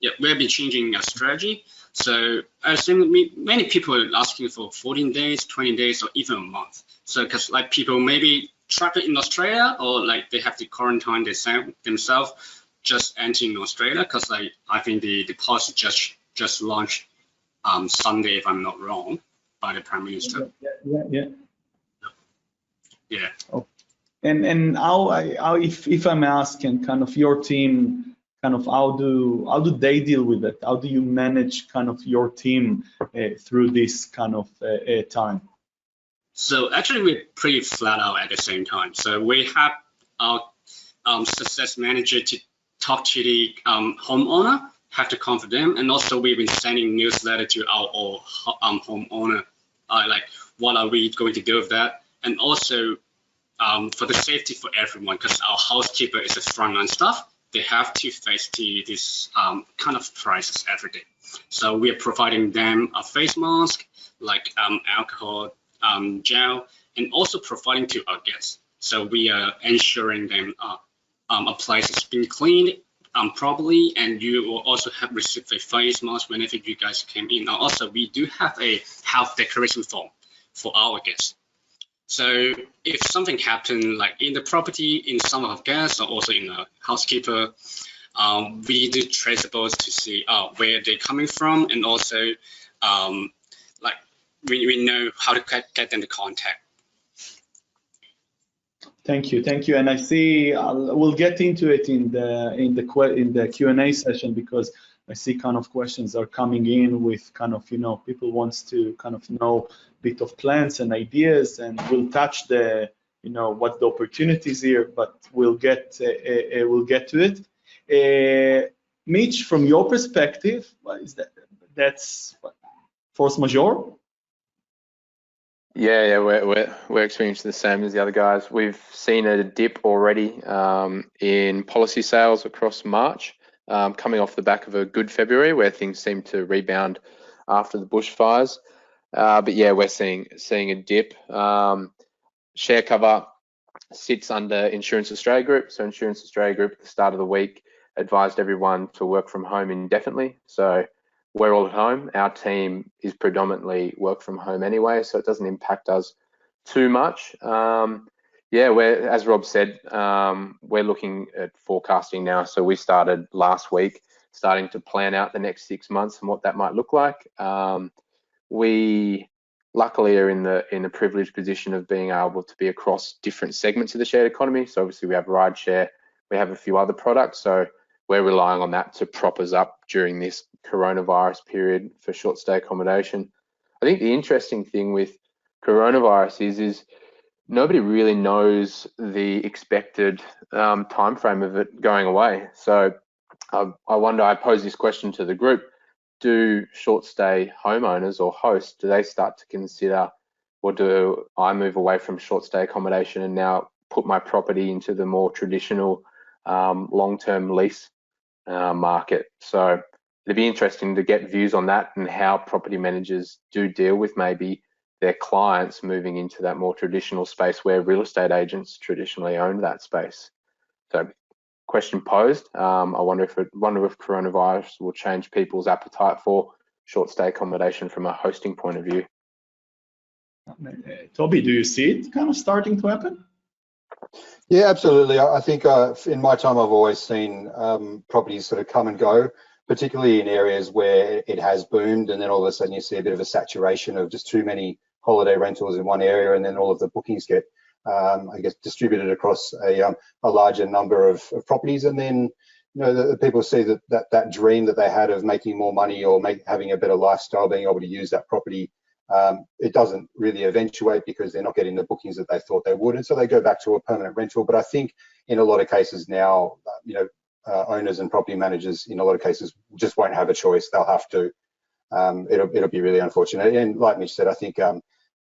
Yeah, we'll be changing our strategy. So I think many people are asking for 14 days, 20 days, or even a month. So because like people maybe trapped in Australia, or like they have to quarantine themselves just entering Australia, because like I think the policy just launched Sunday, if I'm not wrong, by the Prime Minister. Yeah. Oh. And how if I'm asking kind of your team, kind of how do they deal with it? How do you manage kind of your team through this kind of time? So actually, we're pretty flat out at the same time. So we have our success manager to talk to the homeowner, have to comfort them, and also we've been sending newsletter to our homeowner, like what are we going to do with that, and also for the safety for everyone, because our housekeeper is a frontline staff. They have to face this kind of crisis every day. So we are providing them a face mask, like alcohol gel, and also providing to our guests. So we are ensuring them a place has been cleaned properly, and you will also have received a face mask whenever you guys came in. Now, also, we do have a health declaration form for our guests. So if something happened like in the property, in some of our guests, or also in a housekeeper, we do traceables to see where they're coming from, and also like we know how to get them to contact. Thank you, and I see we'll get into it in the Q&A session, because I see kind of questions are coming in with kind of, you know, people wants to kind of know a bit of plans and ideas, and we'll touch the, you know, what the opportunities here, but we'll get to it. Mitch, from your perspective, what is that? That's what, force majeure? Yeah, we're experiencing the same as the other guys. We've seen a dip already in policy sales across March, coming off the back of a good February where things seem to rebound after the bushfires. But yeah, we're seeing a dip. ShareCover sits under Insurance Australia Group. So Insurance Australia Group at the start of the week advised everyone to work from home indefinitely. So we're all at home. Our team is predominantly work from home anyway, so it doesn't impact us too much. Yeah, as Rob said, we're looking at forecasting now. So we started last week, starting to plan out the next 6 months and what that might look like. We luckily are in the privileged position of being able to be across different segments of the shared economy. So obviously we have rideshare, we have a few other products. So we're relying on that to prop us up during this coronavirus period for short stay accommodation. I think the interesting thing with coronavirus is nobody really knows the expected time frame of it going away. So I wonder, I pose this question to the group, do short stay homeowners or hosts, do they start to consider, or do I move away from short stay accommodation and now put my property into the more traditional long-term lease market? So it'd be interesting to get views on that and how property managers do deal with maybe their clients moving into that more traditional space where real estate agents traditionally owned that space. So question posed. I wonder if coronavirus will change people's appetite for short stay accommodation from a hosting point of view. Toby, do you see it kind of starting to happen? Yeah, absolutely. I think in my time, I've always seen properties sort of come and go, particularly in areas where it has boomed, and then all of a sudden you see a bit of a saturation of just too many holiday rentals in one area, and then all of the bookings get, I guess, distributed across a larger number of properties, and then the people see that dream that they had of making more money or having a better lifestyle, being able to use that property. It doesn't really eventuate because they're not getting the bookings that they thought they would, and so they go back to a permanent rental. But I think in a lot of cases now, owners and property managers in a lot of cases just won't have a choice. They'll have to. It'll be really unfortunate. And like Mitch said, I think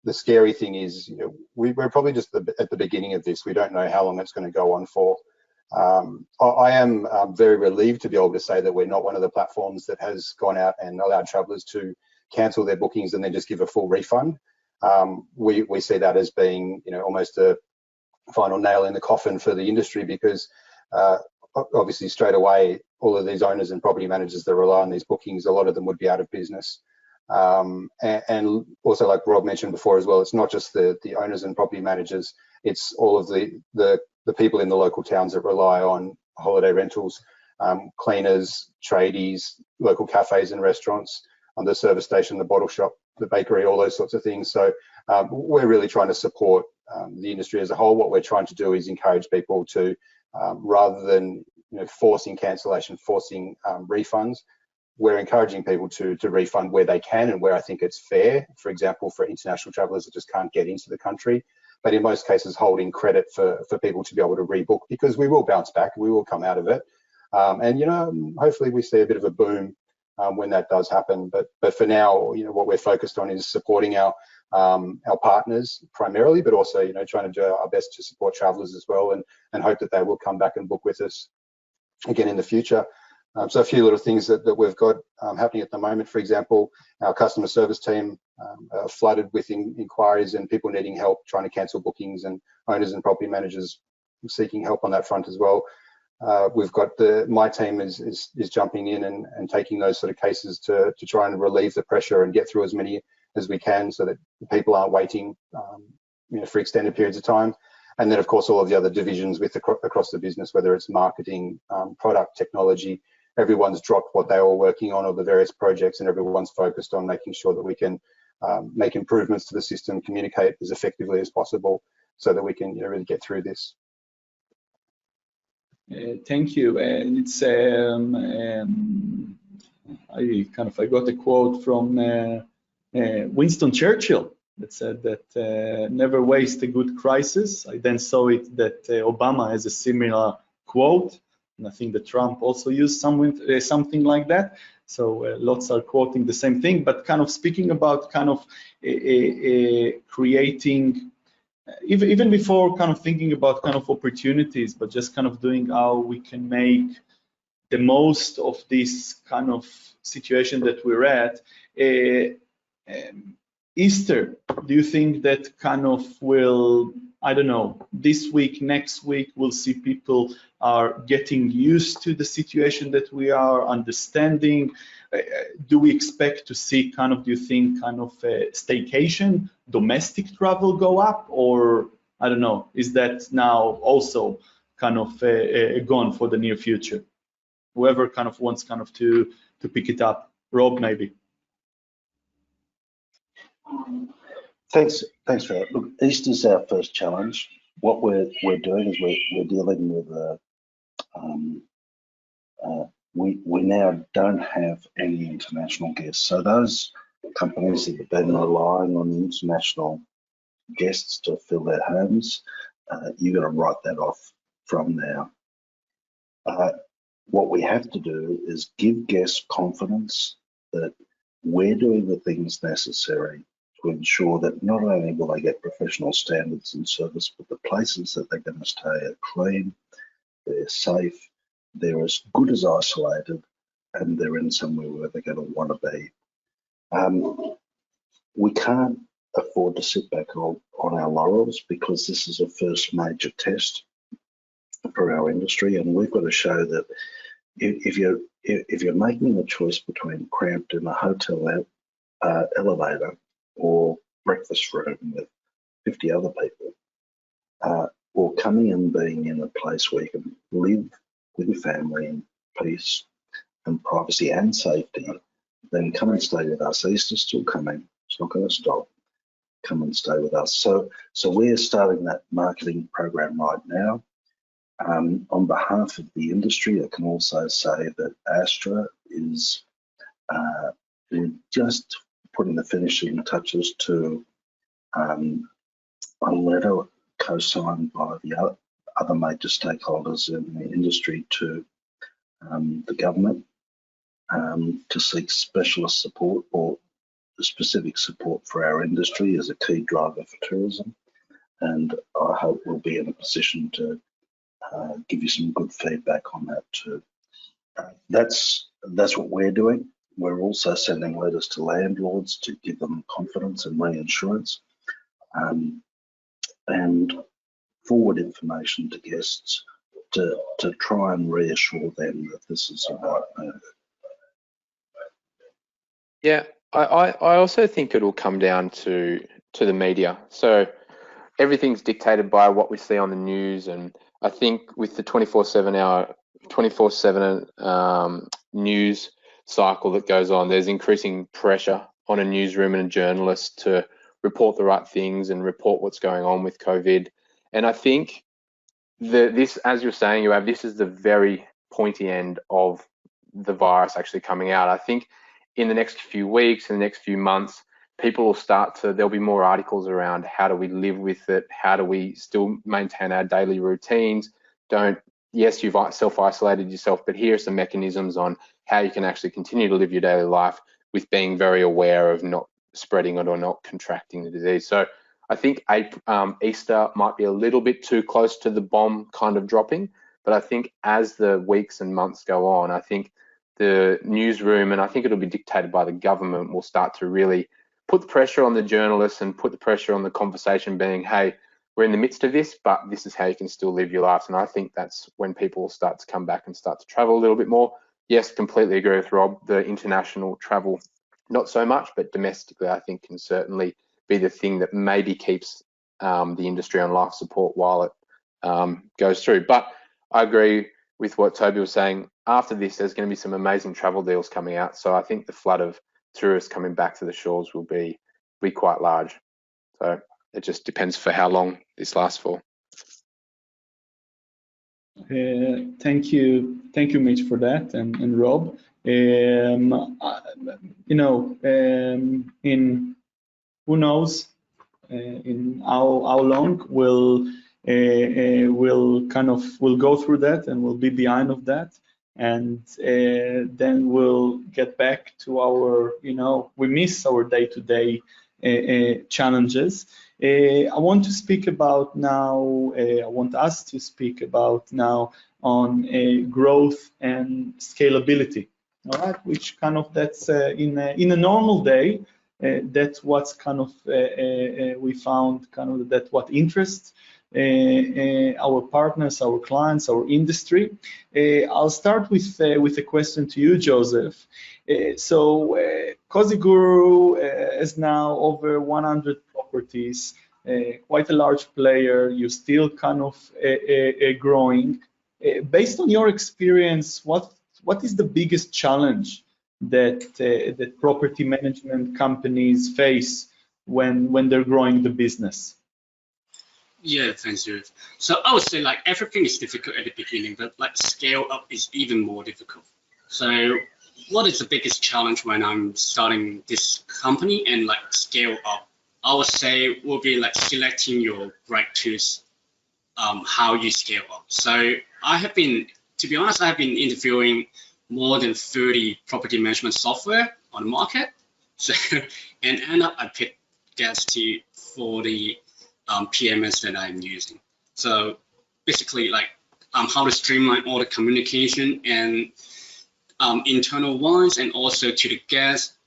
the scary thing is we're probably just at the beginning of this. We don't know how long it's going to go on for. I am very relieved to be able to say that we're not one of the platforms that has gone out and allowed travellers to cancel their bookings and then just give a full refund. We see that as being almost a final nail in the coffin for the industry, because obviously straight away all of these owners and property managers that rely on these bookings, a lot of them would be out of business. And also, like Rob mentioned before as well, it's not just the owners and property managers, it's all of the people in the local towns that rely on holiday rentals, cleaners, tradies, local cafes and restaurants, the service station, the bottle shop, the bakery, all those sorts of things. So we're really trying to support the industry as a whole. What we're trying to do is encourage people to, rather than forcing cancellation, forcing refunds, we're encouraging people to refund where they can and where I think it's fair. For example, for international travellers that just can't get into the country, but in most cases holding credit for people to be able to rebook, because we will bounce back, we will come out of it. And hopefully we see a bit of a boom when that does happen. But for now, what we're focused on is supporting our partners primarily, but also trying to do our best to support travellers as well, and hope that they will come back and book with us again in the future. So a few little things that we've got happening at the moment. For example, our customer service team are flooded with inquiries and people needing help trying to cancel bookings, and owners and property managers seeking help on that front as well. we've got my team is jumping in and taking those sort of cases to try and relieve the pressure and get through as many as we can, so that people aren't waiting for extended periods of time. And then, of course, all of the other divisions across the business, whether it's marketing, product, technology, everyone's dropped what they were working on, or the various projects, and everyone's focused on making sure that we can make improvements to the system, communicate as effectively as possible, so that we can really get through this. Thank you. And it's I got a quote from Winston Churchill that said that never waste a good crisis. I then saw it that Obama has a similar quote, and I think that Trump also used something like that. So lots are quoting the same thing, but kind of speaking about kind of creating, even before kind of thinking about kind of opportunities, but just kind of doing how we can make the most of this kind of situation that we're at. Easter, do you think that kind of will, I don't know, this week, next week, we'll see people are getting used to the situation that we are understanding? Do we expect to see kind of, do you think, kind of staycation, domestic travel go up? Or, I don't know, is that now also kind of gone for the near future? Whoever kind of wants kind of to pick it up. Rob, maybe. Thanks for that. Look, Easter's our first challenge. What we're doing is we're dealing with we now don't have any international guests. So those companies that have been relying on international guests to fill their homes, you're going to write that off from now. What we have to do is give guests confidence that we're doing the things necessary to ensure that not only will they get professional standards and service, but the places that they're going to stay are clean, they're safe, they're as good as isolated, and they're in somewhere where they're going to want to be. We can't afford to sit back on our laurels, because this is a first major test for our industry, and we've got to show that if you're making a choice between cramped in a hotel elevator or breakfast room with 50 other people, or coming and being in a place where you can live with your family in peace and privacy and safety, then come and stay with us. Easter's still coming. It's not going to stop. Come and stay with us. So we're starting that marketing program right now. On behalf of the industry, I can also say that ASTRA is just putting the finishing touches to a letter co-signed by the other major stakeholders in the industry to the government to seek specialist support or specific support for our industry as a key driver for tourism. And I hope we'll be in a position to give you some good feedback on that too. That's what we're doing. We're also sending letters to landlords to give them confidence and reinsurance, and forward information to guests to try and reassure them that this is the right move. Yeah, I also think it will come down to the media. So everything's dictated by what we see on the news, and I think with the 24/7 news cycle that goes on, there's increasing pressure on a newsroom and a journalist to report the right things and report what's going on with COVID. And I think this, as you're saying, this is the very pointy end of the virus actually coming out. I think in the next few weeks, in the next few months, people will there'll be more articles around how do we live with it, how do we still maintain our daily routines. Yes, you've self-isolated yourself, but here are some mechanisms on how you can actually continue to live your daily life with being very aware of not spreading it or not contracting the disease. So I think Easter might be a little bit too close to the bomb kind of dropping, but I think as the weeks and months go on, I think the newsroom, and I think it'll be dictated by the government, will start to really put the pressure on the journalists and put the pressure on the conversation being, hey, we're in the midst of this, but this is how you can still live your life. And I think that's when people start to come back and start to travel a little bit more. Yes, completely agree with Rob. The international travel, not so much, but domestically, I think can certainly be the thing that maybe keeps the industry on life support while it goes through. But I agree with what Toby was saying. After this, there's going to be some amazing travel deals coming out. So I think the flood of tourists coming back to the shores will be quite large. So it just depends for how long this lasts for. Thank you, Mitch, for that, and Rob. You know, in who knows, in how long we'll go through that, and we'll be behind of that, and then we'll get back to our, you know, we miss our day-to-day challenges. I want to speak about now, I want us to speak about now on growth and scalability, all right, which kind of that's in a normal day, that's what's kind of we found kind of that what interests our partners, our clients, our industry. I'll start with a question to you, Joseph. So KozyGuru is now over 100 properties, quite a large player. You're still kind of growing. Based on your experience, what is the biggest challenge that property management companies face when they're growing the business? Yeah, thanks, Joseph. So I would say like everything is difficult at the beginning, but like scale up is even more difficult. So what is the biggest challenge when I'm starting this company and like scale up? I would say will be like selecting your right tools, how you scale up. So I have been, to be honest, I have been interviewing more than 30 property management software on the market. So, and end up I picked Guesty for the PMS that I'm using. So basically like how to streamline all the communication and internal ones, and also to the guests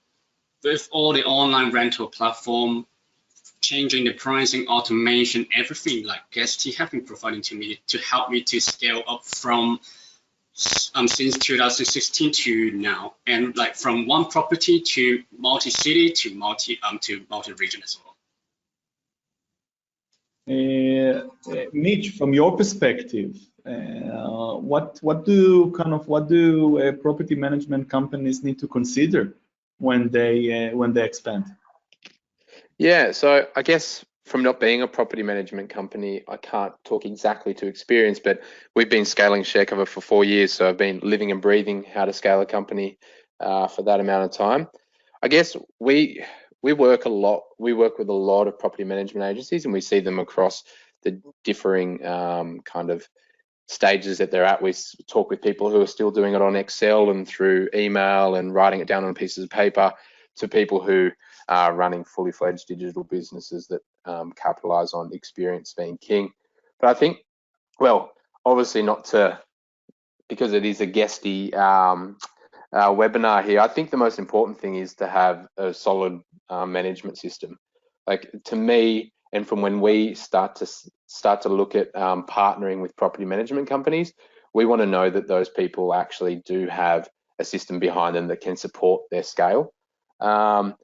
with all the online rental platform, changing the pricing, automation, everything like Guesty have been providing to me to help me to scale up from since 2016 to now, and like from one property to multi-city to multi-region as well. Mitch, from your perspective, what do property management companies need to consider when they expand? Yeah, so I guess from not being a property management company, I can't talk exactly to experience, but we've been scaling ShareCover for 4 years, so I've been living and breathing how to scale a company for that amount of time. I guess we work a lot. We work with a lot of property management agencies, and we see them across the differing kind of stages that they're at. We talk with people who are still doing it on Excel and through email and writing it down on pieces of paper, to people who are running fully fledged digital businesses that capitalize on experience being king. But I think, well, obviously not to, because it is a Guesty webinar here, I think the most important thing is to have a solid management system. Like, to me, and from when we start to look at partnering with property management companies, we want to know that those people actually do have a system behind them that can support their scale. And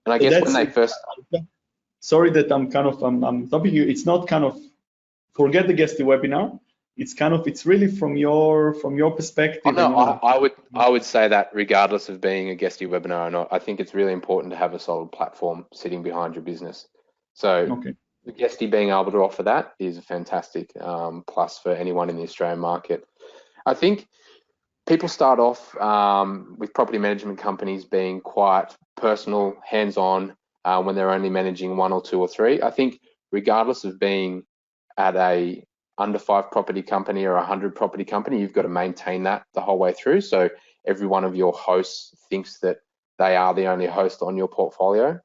I guess when they first, sorry that I'm stopping you. It's not kind of, forget the Guesty webinar. It's really from your perspective. Oh, no, I would say that regardless of being a Guesty webinar or not, I think it's really important to have a solid platform sitting behind your business. So okay, the Guesty being able to offer that is a fantastic plus for anyone in the Australian market. I think people start off with property management companies being quite personal, hands-on, when they're only managing 1 or 2 or 3. I think regardless of being at a under 5 property company or 100 property company, you've got to maintain that the whole way through. So every one of your hosts thinks that they are the only host on your portfolio.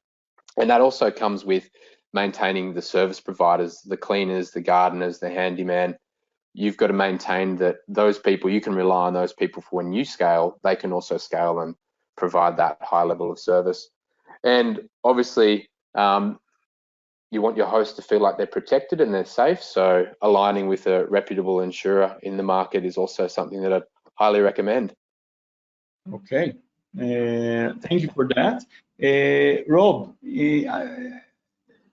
And that also comes with maintaining the service providers, the cleaners, the gardeners, the handyman. You've got to maintain that those people, you can rely on those people for when you scale, they can also scale and provide that high level of service. And obviously, you want your host to feel like they're protected and they're safe. So aligning with a reputable insurer in the market is also something that I'd highly recommend. Okay, thank you for that. Rob, I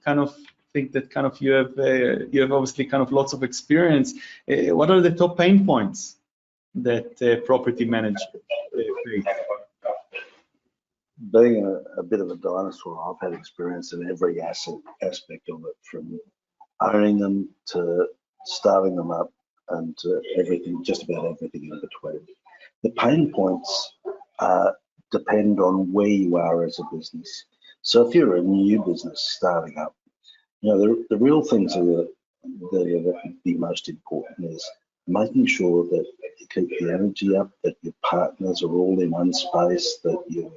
kind of think that kind of you have obviously kind of lots of experience. What are the top pain points that property managers face? Being a bit of a dinosaur, I've had experience in every aspect of it, from owning them to starting them up and to everything, just about everything in between. The pain points depend on where you are as a business. So if you're a new business starting up, you know, the real things that are the most important is making sure that you keep the energy up, that your partners are all in one space, that you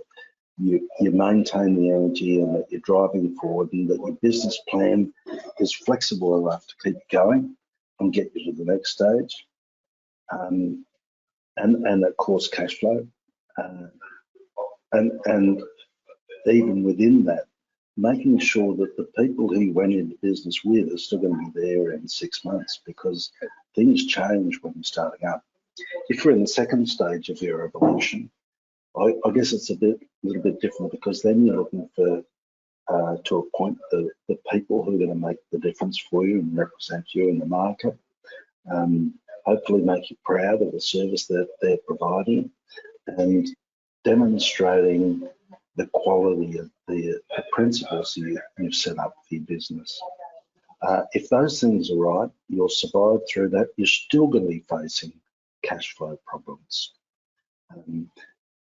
maintain the energy and that you're driving forward, and that your business plan is flexible enough to keep going and get you to the next stage. And of course, cash flow. And even within that, making sure that the people who went into business with are still going to be there in 6 months, because things change when you're starting up. If you're in the second stage of your evolution, I guess it's a little bit different, because then you're looking for to appoint the people who are going to make the difference for you and represent you in the market. Hopefully make you proud of the service that they're providing, and demonstrating the quality of the principles you've set up for your business. If those things are right, you'll survive through that. You're still going to be facing cash flow problems.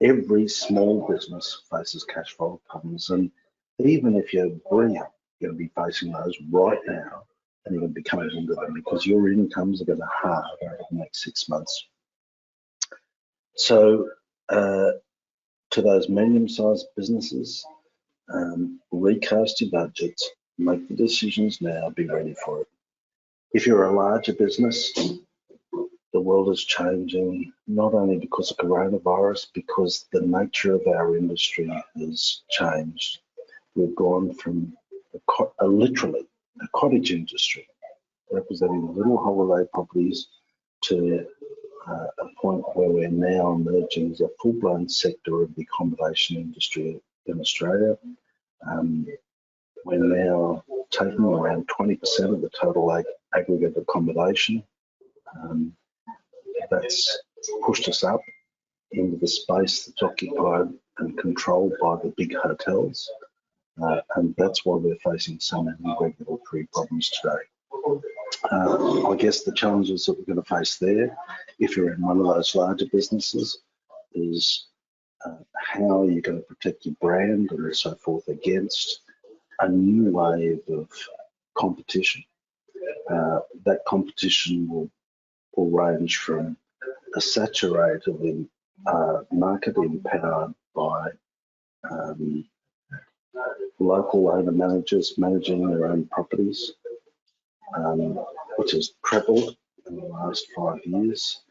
Every small business faces cash flow problems, and even if you're brilliant, you're going to be facing those right now, and you're going to be coming into them because your incomes are going to halve over the next 6 months. So to those medium-sized businesses, recast your budgets, make the decisions now, be ready for it. If you're a larger business, the world is changing, not only because of coronavirus, because the nature of our industry has changed. We've gone from literally a cottage industry representing little holiday properties to a point where we're now emerging as a full-blown sector of the accommodation industry in Australia. We're now taking around 20% of the total aggregate accommodation. That's pushed us up into the space that's occupied and controlled by the big hotels, and that's why we're facing so many regulatory problems today. I guess the challenges that we're going to face there, if you're in one of those larger businesses, is how are you going to protect your brand and so forth against a new wave of competition. That competition will range from a saturated market empowered by local owner managers managing their own properties, which has trebled in the last 5 years,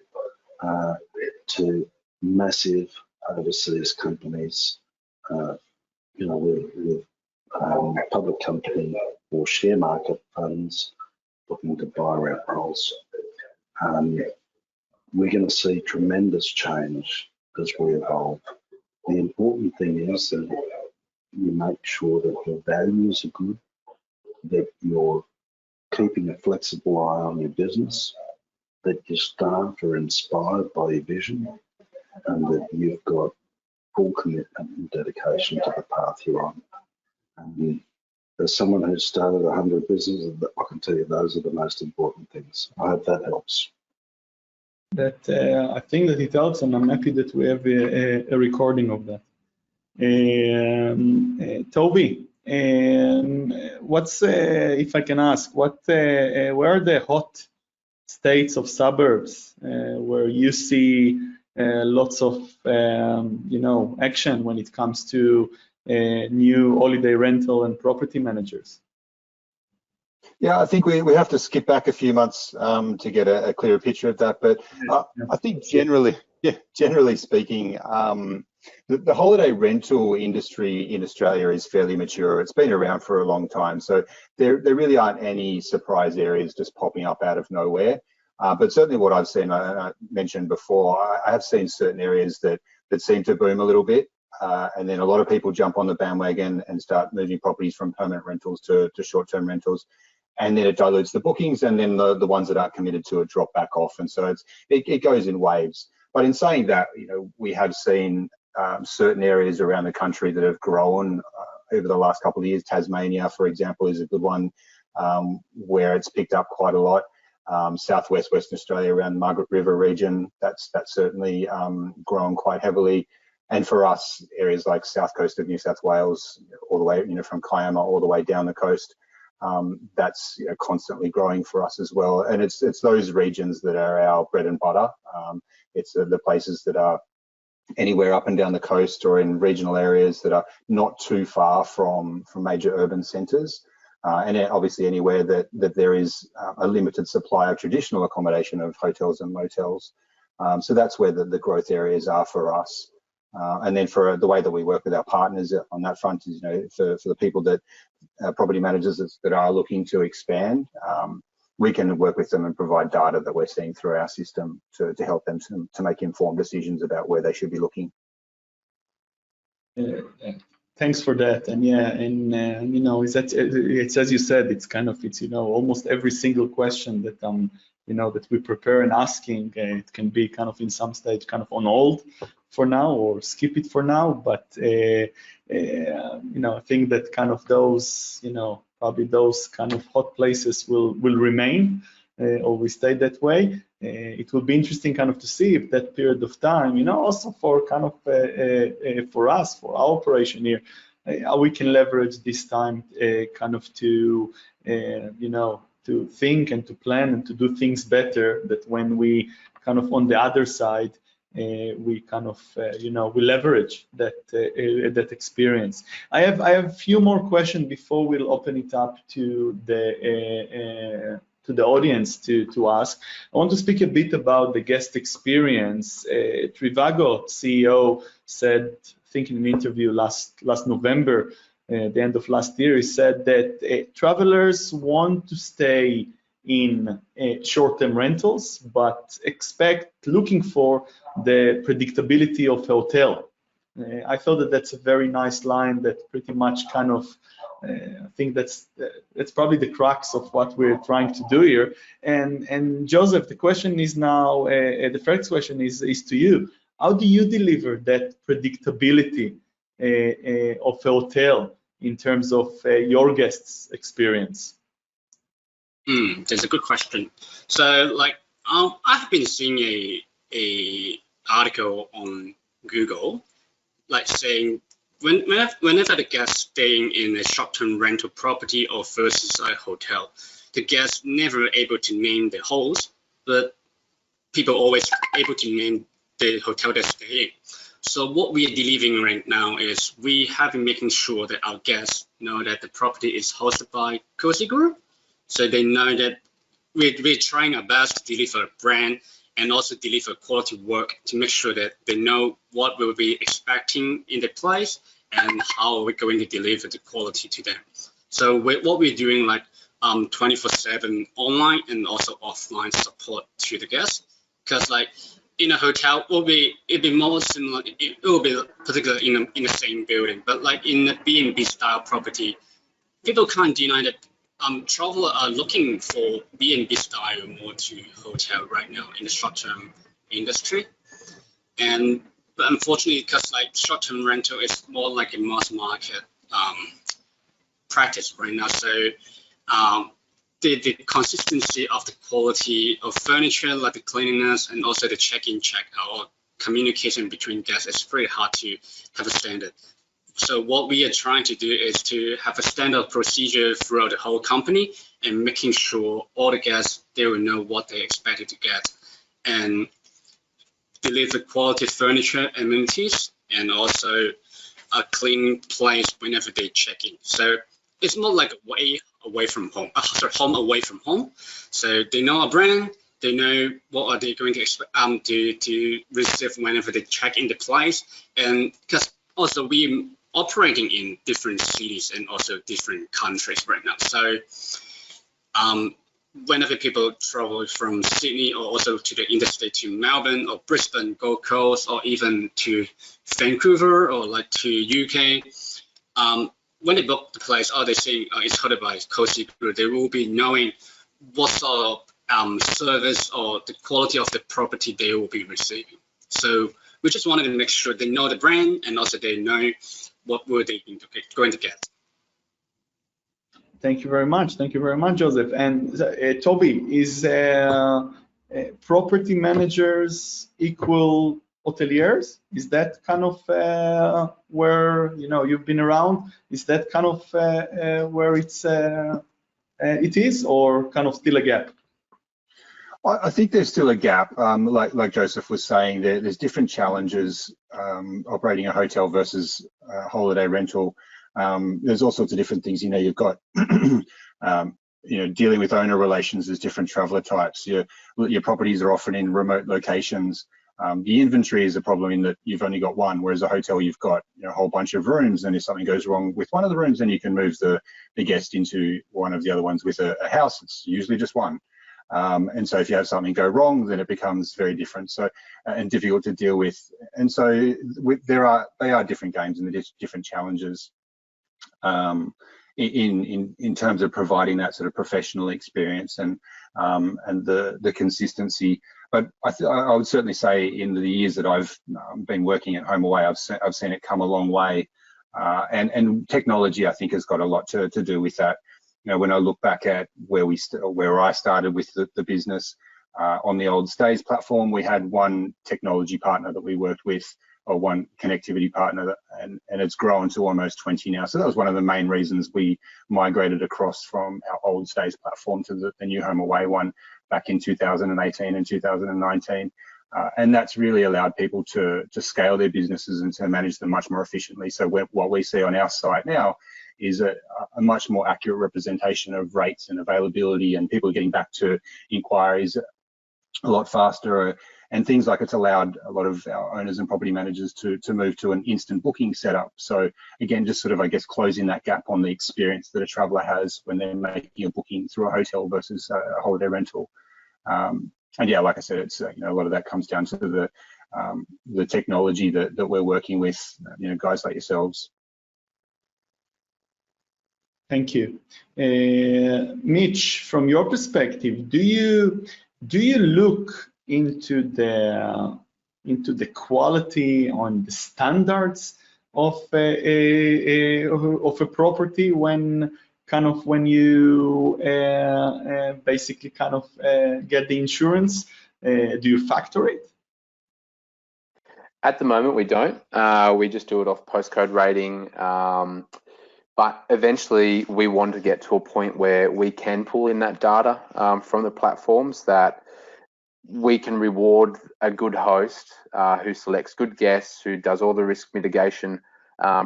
to massive overseas companies, with public company or share market funds looking to buy rent rolls. We're going to see tremendous change as we evolve. The important thing is that you make sure that your values are good, that you're keeping a flexible eye on your business, that your staff are inspired by your vision, and that you've got full commitment and dedication to the path you're on. As someone who's started 100 businesses, I can tell you those are the most important things. I hope that helps. I think that it helps, and I'm happy that we have a recording of that. Toby, what's if I can ask, where are the hot states of suburbs where you see lots of action when it comes to new holiday rental and property managers? Yeah, I think we have to skip back a few months to get a clearer picture of that. But I think generally speaking, The holiday rental industry in Australia is fairly mature. It's been around for a long time, so there really aren't any surprise areas just popping up out of nowhere. But certainly what I've seen, I mentioned before, I have seen certain areas that seem to boom a little bit, and then a lot of people jump on the bandwagon and start moving properties from permanent rentals to short-term rentals, and then it dilutes the bookings, and then the ones that aren't committed to it drop back off, and so it goes in waves. But in saying that, you know, we have seen certain areas around the country that have grown over the last couple of years. Tasmania, for example, is a good one where it's picked up quite a lot. Southwest Western Australia around the Margaret River region, that's certainly grown quite heavily. And for us, areas like south coast of New South Wales, all the way, you know, from Kiama all the way down the coast, that's, you know, constantly growing for us as well. And it's those regions that are our bread and butter. It's the places that are anywhere up and down the coast or in regional areas that are not too far from major urban centres, and obviously anywhere that there is a limited supply of traditional accommodation of hotels and motels. So that's where the growth areas are for us. And then for the way that we work with our partners on that front is, you know, for the people that property managers that are looking to expand, we can work with them and provide data that we're seeing through our system to help them to make informed decisions about where they should be looking. Thanks for that. And yeah, and you know, it's as you said, it's you know, almost every single question that you know, that we prepare and asking, it can be kind of in some stage kind of on hold for now or skip it for now. But you know, I think that kind of those, you know, probably those kind of hot places will remain or will stay that way. It will be interesting kind of to see if that period of time, you know, also for kind of for us, for our operation here, how we can leverage this time kind of to, you know, to think and to plan and to do things better, that when we kind of on the other side, we kind of, you know, we leverage that that experience. I have a few more questions before we'll open it up to the audience to ask. I want to speak a bit about the guest experience. Trivago CEO said, I think in an interview last November, the end of last year, he said that travelers want to stay in short-term rentals, but looking for the predictability of a hotel. I thought that that's a very nice line that pretty much kind of, I think that's probably the crux of what we're trying to do here. And Joseph, the question is now, the first question is to you. How do you deliver that predictability of a hotel in terms of your guests' experience? That's a good question. So, like, I've been seeing a article on Google, like saying whenever the guest staying in a short-term rental property or versus a hotel, the guest never able to name the host, but people always able to name the hotel they're staying. So what we are delivering right now is we have been making sure that our guests know that the property is hosted by KozyGuru. So they know that we're trying our best to deliver a brand and also deliver quality work to make sure that they know what we'll be expecting in the place and how we're going to deliver the quality to them. So what we're doing, like 24/7 online and also offline support to the guests, because like in a hotel, it'll be more similar. It will be particularly in the same building, but like in the B&B style property, people can't deny that travelers are looking for B&B style more to hotel right now in the short-term industry. But unfortunately, because like short-term rental is more like a mass market practice right now, so the consistency of the quality of furniture, like the cleanliness, and also the check-in, check-out, or communication between guests is pretty hard to have a standard. So what we are trying to do is to have a standard procedure throughout the whole company and making sure all the guests, they will know what they expected to get and deliver quality furniture, amenities, and also a clean place whenever they check in. So it's more like home away from home. So they know our brand, They know what are they going to expect to receive whenever they check in the place, and because also we operating in different cities and also different countries right now. So whenever people travel from Sydney or also to the interstate to Melbourne or Brisbane, Gold Coast, or even to Vancouver or like to UK, when they book the place, are they saying it's hosted by KozyGuru, they will be knowing what sort of service or the quality of the property they will be receiving. So we just wanted to make sure they know the brand and also they know what were they going to get. Thank you very much. Thank you very much, Joseph. And Toby, is property managers equal hoteliers? Is that kind of where you've been around? Is that kind of where it is, or kind of still a gap? I think there's still a gap. Like Joseph was saying, there's different challenges operating a hotel versus holiday rental. There's all sorts of different things. You've got dealing with owner relations. There's different traveller types. Your properties are often in remote locations. The inventory is a problem in that you've only got one, whereas a hotel you've got a whole bunch of rooms, and if something goes wrong with one of the rooms, then you can move the guest into one of the other ones. With a house, it's usually just one. And so if you have something go wrong, then it becomes very different, and difficult to deal with. And so they are different games and there's different challenges in terms of providing that sort of professional experience and the consistency. But I would certainly say in the years that I've been working at HomeAway, I've seen it come a long way, and technology, I think, has got a lot to do with that. When I look back at where I started with the business on the old Stays platform, we had one technology partner that we worked with, or one connectivity partner, and it's grown to almost 20 now. So that was one of the main reasons we migrated across from our old Stays platform to the new HomeAway one back in 2018 and 2019. And that's really allowed people to scale their businesses and to manage them much more efficiently. So what we see on our site now is a much more accurate representation of rates and availability, and people getting back to inquiries a lot faster, and things like it's allowed a lot of our owners and property managers to move to an instant booking setup. So again, just sort of, I guess, closing that gap on the experience that a traveller has when they're making a booking through a hotel versus a holiday rental. And yeah, like I said, it's a lot of that comes down to the technology that we're working with, guys like yourselves. Thank you. Mitch, from your perspective, do you look into the quality on the standards of a property when you basically get the insurance? Do you factor it? At the moment, we don't. We just do it off postcode rating. But eventually we want to get to a point where we can pull in that data from the platforms, that we can reward a good host who selects good guests, who does all the risk mitigation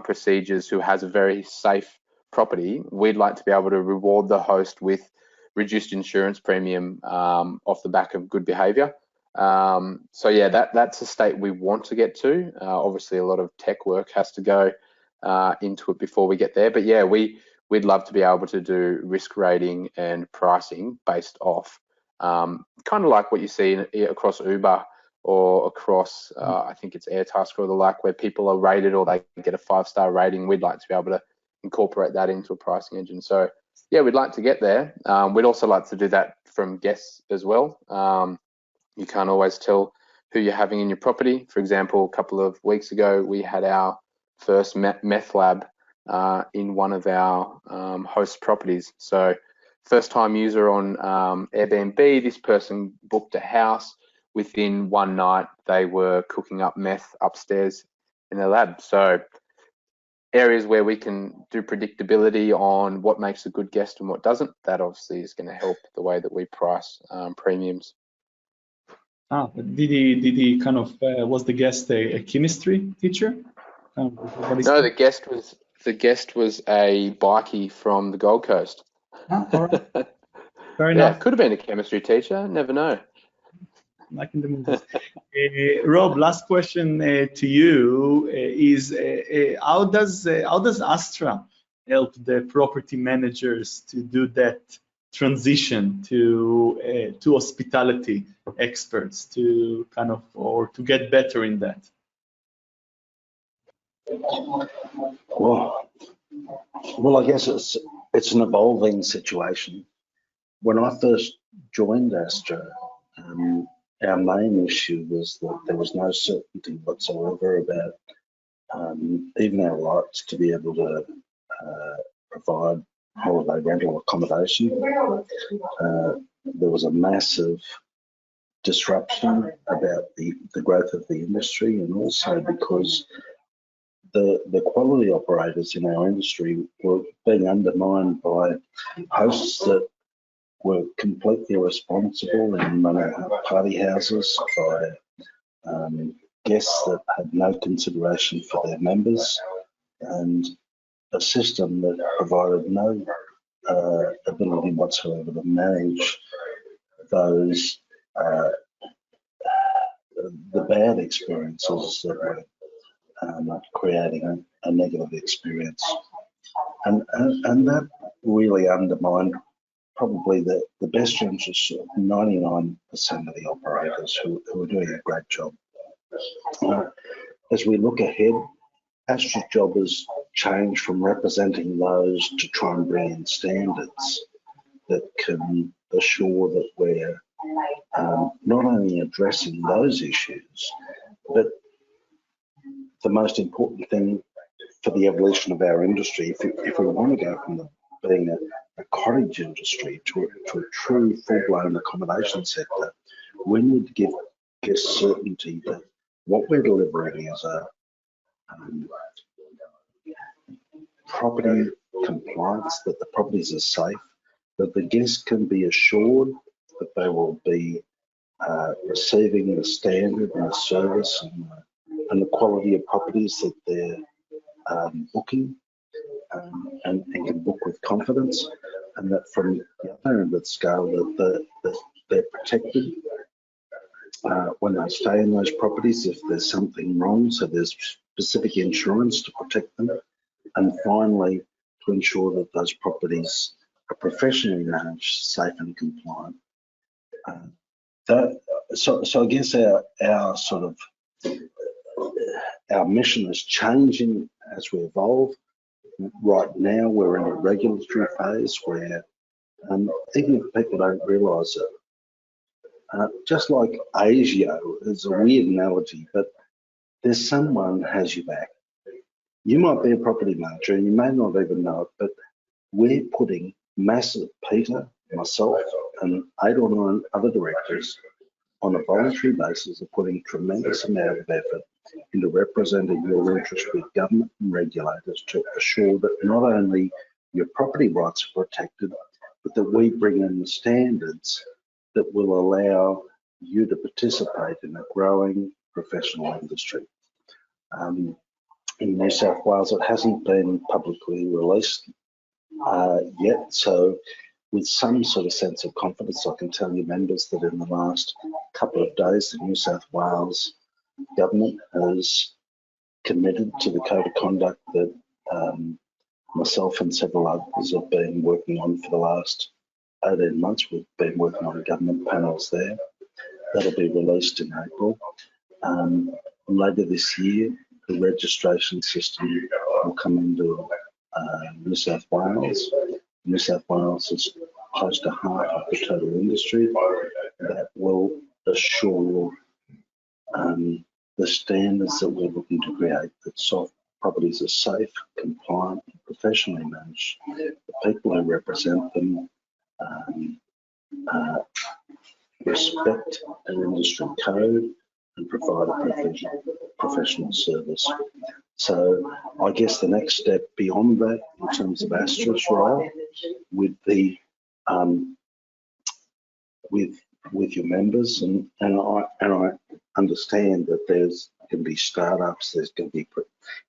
procedures, who has a very safe property. We'd like to be able to reward the host with reduced insurance premium off the back of good behavior. So yeah, that's a state we want to get to. Obviously a lot of tech work has to go into it before we get there, but yeah, we'd love to be able to do risk rating and pricing based off kind of like what you see across Uber or across I think it's Airtasker or the like, where people are rated or they get a 5-star rating. We'd like to be able to incorporate that into a pricing engine. So yeah, we'd like to get there. We'd also like to do that from guests as well. You can't always tell who you're having in your property. For example, a couple of weeks ago, we had our first meth lab in one of our host properties. So first time user on Airbnb, this person booked a house. Within one night, they were cooking up meth upstairs in their lab. So areas where we can do predictability on what makes a good guest and what doesn't, that obviously is going to help the way that we price premiums. But did he kind of was the guest a chemistry teacher? No, the guest was a bikie from the Gold Coast. All right. Fair Yeah, enough. could have been a chemistry teacher. Never know. Like in the movies. Rob, last question to you is how does ASTRA help the property managers to do that transition to hospitality experts to kind of, or to get better in that? Well, I guess it's an evolving situation. When I first joined ASTRA, our main issue was that there was no certainty whatsoever about even our rights to be able to provide holiday rental accommodation. There was a massive disruption about the growth of the industry, and also because the quality operators in our industry were being undermined by hosts that were completely irresponsible in running party houses, by guests that had no consideration for their members, and a system that provided no ability whatsoever to manage those the bad experiences that were creating a negative experience, and that really undermined probably the best interests of 99% of the operators who are doing a great job. As we look ahead, ASTRA's job has changed from representing those to try and bring in standards that can assure that we're not only addressing those issues, but the most important thing for the evolution of our industry, if we want to go from being a cottage industry to a true full-blown accommodation sector, we need to give guests certainty that what we're delivering is a property compliance, that the properties are safe, that the guests can be assured that they will be receiving the standard and the service and the quality of properties that they're booking, and can book with confidence, and that from the other end of the scale that they're protected when they stay in those properties if there's something wrong, so there's specific insurance to protect them, and finally to ensure that those properties are professionally managed, safe and compliant. So I guess our sort of our mission is changing as we evolve. Right now we're in a regulatory phase where even if people don't realise it, just like ASIO is a weird analogy, but there's someone has your back. You might be a property manager and you may not even know it, but we're putting massive, Peter, myself and 8 or 9 other directors on a voluntary basis are putting tremendous amount of effort into representing your interest with government and regulators to assure that not only your property rights are protected, but that we bring in the standards that will allow you to participate in a growing professional industry. In New South Wales, it hasn't been publicly released yet, so with some sort of sense of confidence, I can tell you members that in the last couple of days, the New South Wales government has committed to the code of conduct that myself and several others have been working on for the last 18 months. We've been working on government panels there. That'll be released in April. Later this year, the registration system will come into New South Wales. New South Wales is close to half of the total industry. That will assure the standards that we're looking to create, that soft properties are safe, compliant, and professionally managed. The people who represent them respect our industry code and provide a professional service. So I guess the next step beyond that, in terms of ASTRA's role, with the with your members, and I understand that there's going to be startups, there's going to be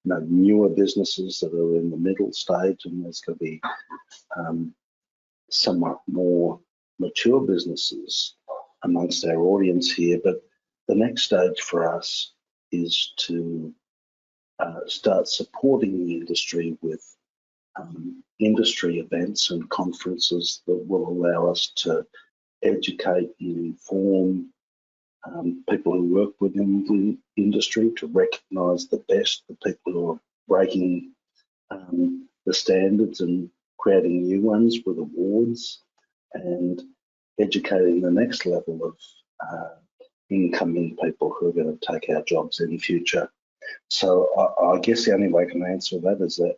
newer businesses that are in the middle stage, and there's going to be somewhat more mature businesses amongst our audience here, but the next stage for us is to start supporting the industry with industry events and conferences that will allow us to educate and inform people who work within the industry, to recognise the best, the people who are breaking the standards and creating new ones with awards, and educating the next level of incoming people who are going to take our jobs in the future. So I guess the only way I can answer that is that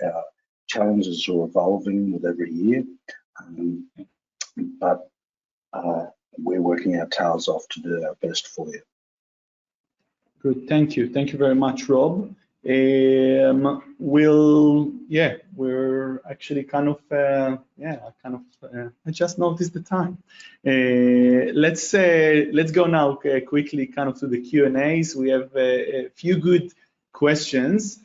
our challenges are evolving with every year, but we're working our tails off to do our best for you. Good, thank you very much, Rob. We're actually kind of I just noticed the time. Let's go now quickly kind of to the Q&As. We have a few good questions.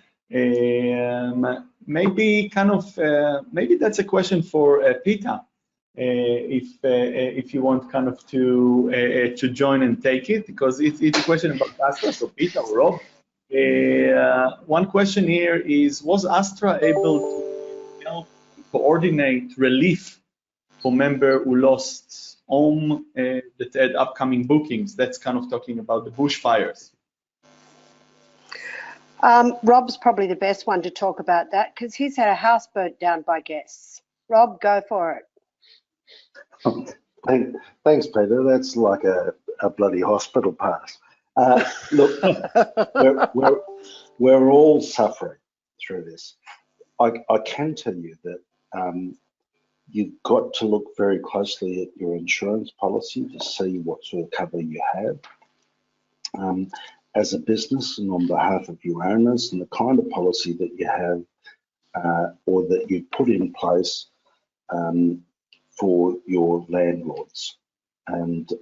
Maybe that's a question for Peter, if you want kind of to join and take it, because it's a question about ASTRA. So Peter or Rob. One question here is, was ASTRA able to help coordinate relief for member who lost home that had upcoming bookings? That's kind of talking about the bushfires. Rob's probably the best one to talk about that, because he's had a house burnt down by guests. Rob, go for it. Thanks, Peter. That's like a bloody hospital pass. Look, we're all suffering through this. I can tell you that you've got to look very closely at your insurance policy to see what sort of cover you have as a business, and on behalf of your owners, and the kind of policy that you have or that you've put in place for your landlords. And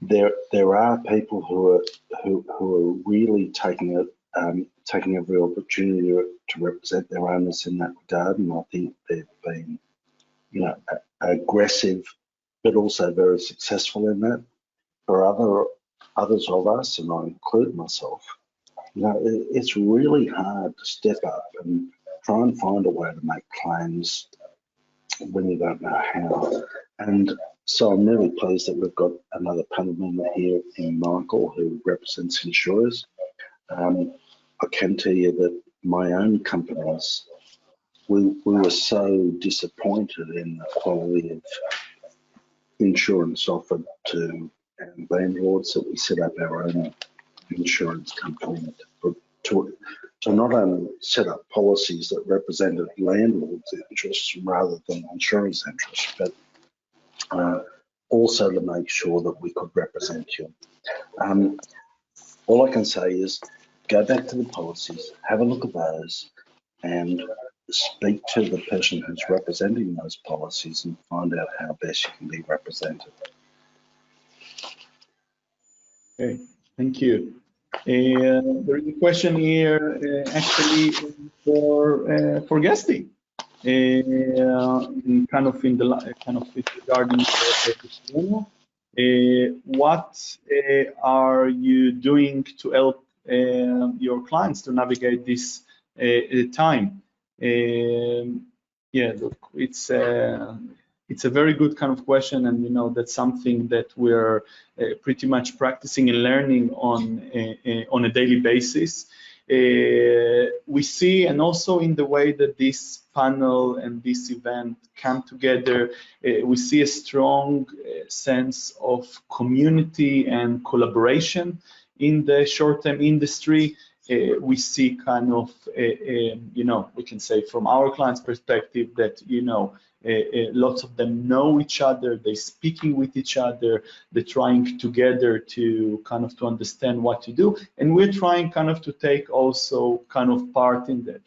there are people who are really taking every opportunity to represent their owners in that regard, and I think they've been, aggressive, but also very successful in that. For others of us, and I include myself, it's really hard to step up and try and find a way to make claims when you don't know how. And so I'm really pleased that we've got another panel member here in Michael, who represents insurers. I can tell you that my own companies, we were so disappointed in the quality of insurance offered to landlords that we set up our own insurance company to not only set up policies that represented landlords' interests rather than insurance interests, but also to make sure that we could represent you. All I can say is go back to the policies, have a look at those, and speak to the person who's representing those policies and find out how best you can be represented. Okay, thank you. There is a question here actually for Guesty, regarding what are you doing to help your clients to navigate this time? Look, it's a very good kind of question, and that's something that we're pretty much practicing and learning on a daily basis. We see, and also in the way that this panel and this event come together, we see a strong sense of community and collaboration in the short-term industry. We see kind of, we can say from our clients' perspective that, lots of them know each other, they're speaking with each other, they're trying together to kind of to understand what to do. And we're trying kind of to take also kind of part in that,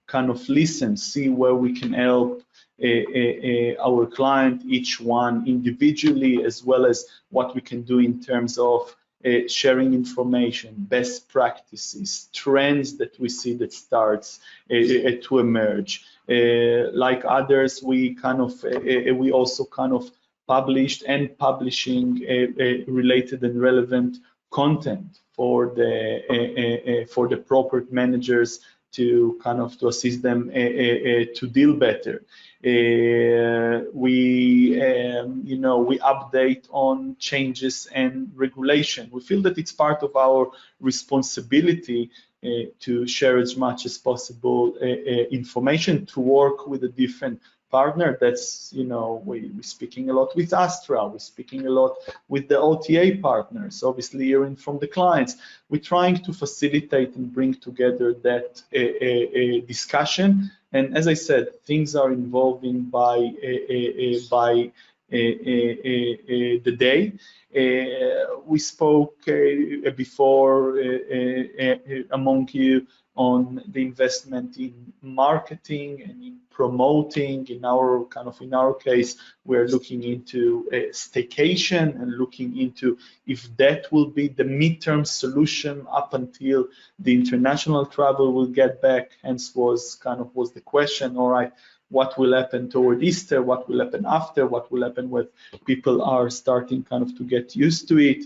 kind of listen, see where we can help our client, each one individually, as well as what we can do in terms of sharing information, best practices, trends that we see that starts to emerge. Like others, we also kind of published and publishing related and relevant content for the property managers to assist them to deal better. We update on changes and regulation. We feel that it's part of our responsibility to share as much as possible information, to work with a different partner. That's, we're speaking a lot with ASTRA, we're speaking a lot with the OTA partners, obviously hearing from the clients. We're trying to facilitate and bring together that discussion. And as I said, things are evolving by the day. We spoke before among you on the investment in marketing and in promoting. In our case, we're looking into a staycation and looking into if that will be the midterm solution up until the international travel will get back. Hence was the question, all right, what will happen toward Easter? What will happen after? What will happen when people are starting to get used to it?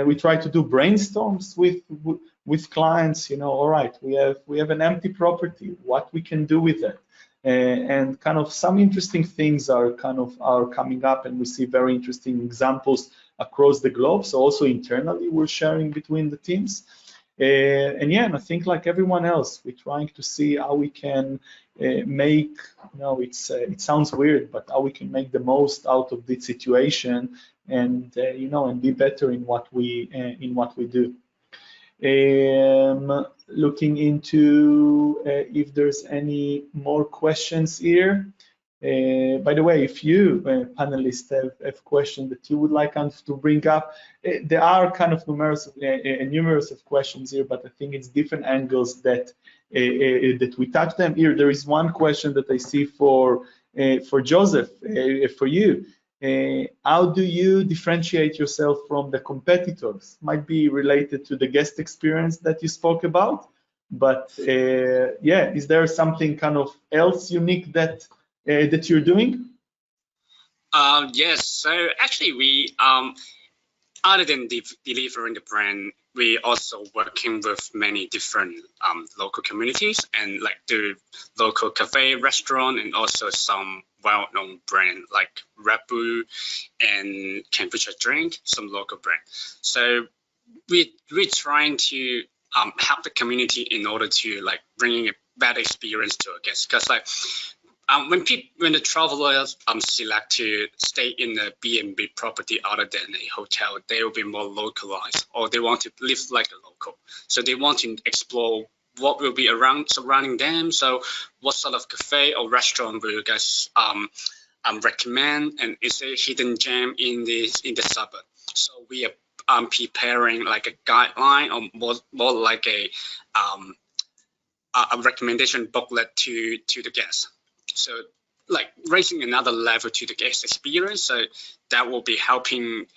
We try to do brainstorms with clients. All right, we have an empty property. What we can do with it? And some interesting things are coming up, and we see very interesting examples across the globe. So also internally, we're sharing between the teams. And yeah, and I think like everyone else, we're trying to see how we can make, it sounds weird, but how we can make the most out of this situation, and and be better in what we do. Looking into if there's any more questions here. By the way, if you panelists have questions that you would like us to bring up, there are numerous of questions here, but I think it's different angles that we touch them here. There is one question that I see for Joseph, for you. How do you differentiate yourself from the competitors? Might be related to the guest experience that you spoke about, but yeah, is there something else unique that you're doing? Yes, so actually we, other than delivering the brand, we also working with many different local communities, and like the local cafe, restaurant, and also some well-known brand like Red Bull and Kombucha drink, some local brand. So we're trying to help the community in order to like bringing a better experience to our guests, because like when the travelers select to stay in a B&B property other than a hotel, they will be more localized, or they want to live like a local. So they want to explore what will be surrounding them. So what sort of cafe or restaurant will you guys recommend, and is a hidden gem in the suburb? So we are preparing like a guideline, or more like a recommendation booklet to the guests. So like raising another level to the guest experience, so that will be helping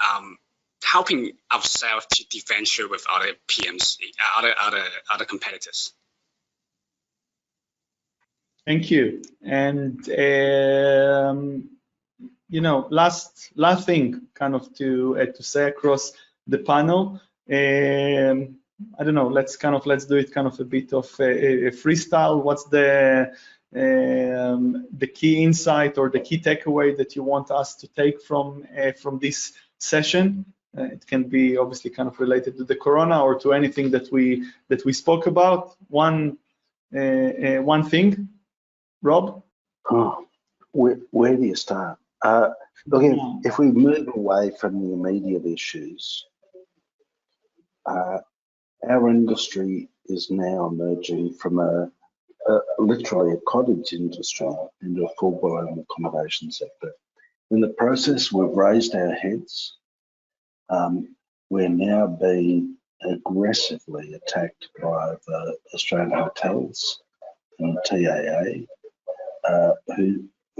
ourselves to differentiate with other PMs, other competitors. Thank you. And last thing to say across the panel. I don't know. Let's do it a bit of a freestyle. What's the key insight or the key takeaway that you want us to take from this session? It can be obviously related to the corona or to anything that we spoke about. One thing, Rob? Oh, where do you start? Look, if we move away from the immediate issues, our industry is now emerging from literally a cottage industry into a full-blown accommodation sector. In the process, we've raised our heads. We're now being aggressively attacked by the Australian hotels and TAA,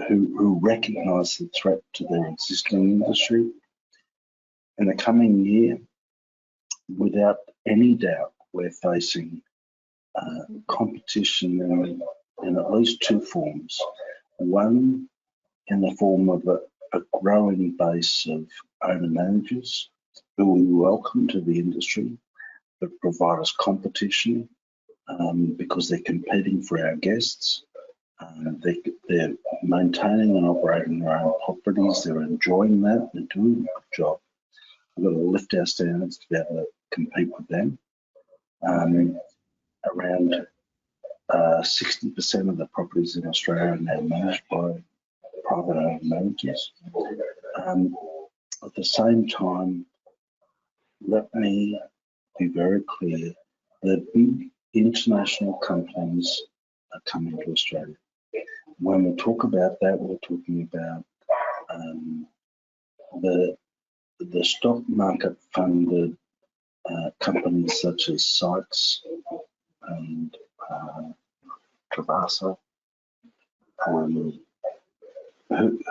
who recognise the threat to their existing industry. In the coming year, without any doubt, we're facing competition in at least two forms. One, in the form of a growing base of owner-managers who we welcome to the industry, but provide us competition because they're competing for our guests. They're maintaining and operating their own properties. They're enjoying that. They're doing a good job. We've got to lift our standards to be able to compete with them. Around 60% of the properties in Australia are now managed by private owner managers. At the same time, let me be very clear that big international companies are coming to Australia. When we talk about that, we're talking about the stock market funded companies such as Sykes and Travasa,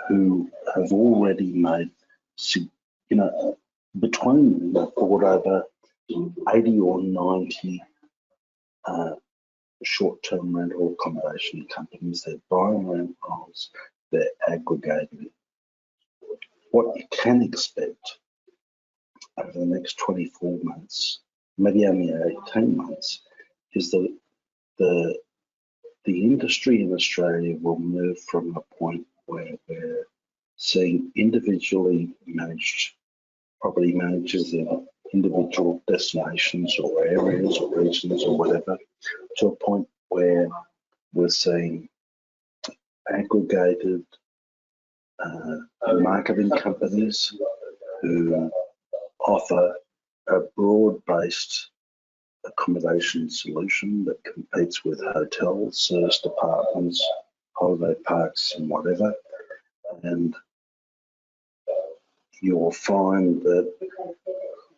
who have already made, between them, they've bought over 80 or 90 short-term rental accommodation companies. They're buying rent rolls, they're aggregating. What you can expect over the next 24 months, maybe only 18 months, is that the industry in Australia will move from a point where we're seeing individually managed property managers in individual destinations or areas or regions or whatever, to a point where we're seeing aggregated marketing companies who offer a broad-based accommodation solution that competes with hotels, serviced apartments, holiday parks and whatever. And you'll find that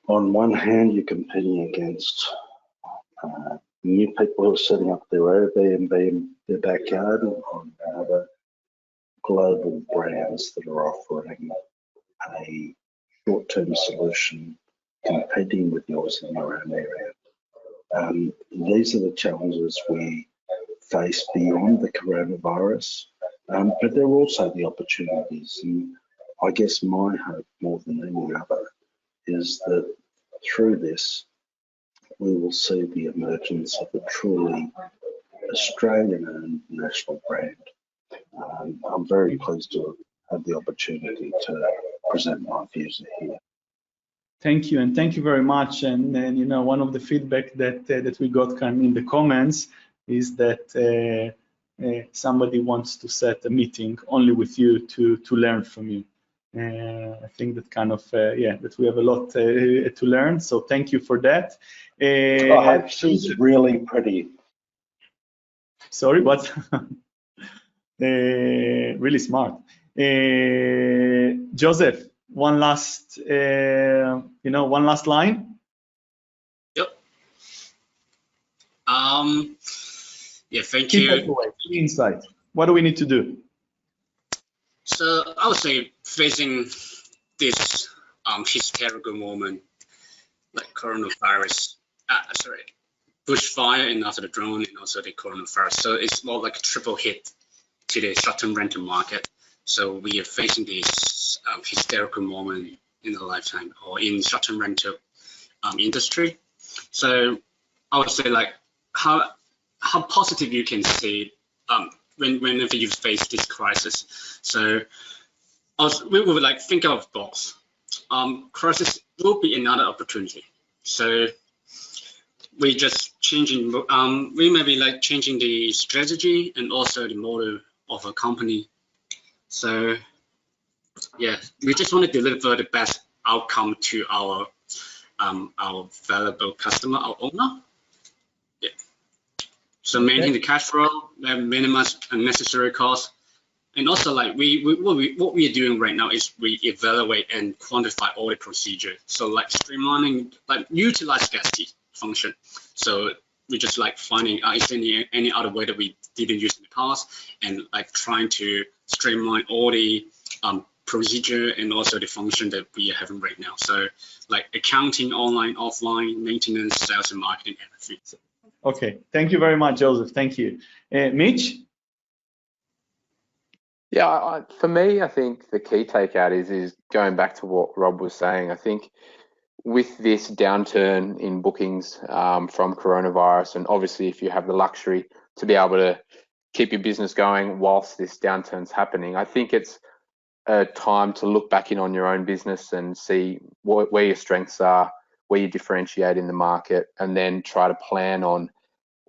on one hand, you're competing against new people who are setting up their Airbnb in their backyard, and on other global brands that are offering a short-term solution competing with yours in your own area. These are the challenges we face beyond the coronavirus, but there are also the opportunities. And I guess my hope more than any other is that through this, we will see the emergence of a truly Australian-owned national brand. I'm very pleased to have the opportunity to present my views here. Thank you, and thank you very much. And one of the feedback that we got kind of in the comments is that somebody wants to set a meeting only with you to learn from you. I think that kind of that we have a lot to learn. So thank you for that. I hope she's really pretty. Sorry, what? Really smart. Joseph, one last line. Yep. Yeah, thank you. Insight. What do we need to do? So I would say facing this hysterical moment like coronavirus, bushfire, and also the drone, and also the coronavirus. So it's more like a triple hit to the short-term rental market. So we are facing this hysterical moment in a lifetime, or in short-term rental industry. So I would say like how positive you can see whenever you face this crisis. So we would like think out of the box. Crisis will be another opportunity. So we just changing. We may be like changing the strategy and also the model of a company. So yeah, we just want to deliver the best outcome to our valuable customer, our owner. Yeah. So maintain the cash flow, minimize unnecessary costs, and also like what we are doing right now is we evaluate and quantify all the procedure. So like streamlining, like utilize Guesty function. So we just like finding is there any other way that we didn't use in the past, and like trying to streamline all the procedure and also the function that we are having right now. So like accounting, online, offline, maintenance, sales and marketing, everything. Okay, thank you very much, Joseph. Thank you. Mitch? Yeah, for me, I think the key takeout is going back to what Rob was saying. I think with this downturn in bookings from coronavirus, and obviously if you have the luxury to be able to keep your business going whilst this downturn's happening, I think it's a time to look back in on your own business and see where your strengths are, where you differentiate in the market, and then try to plan on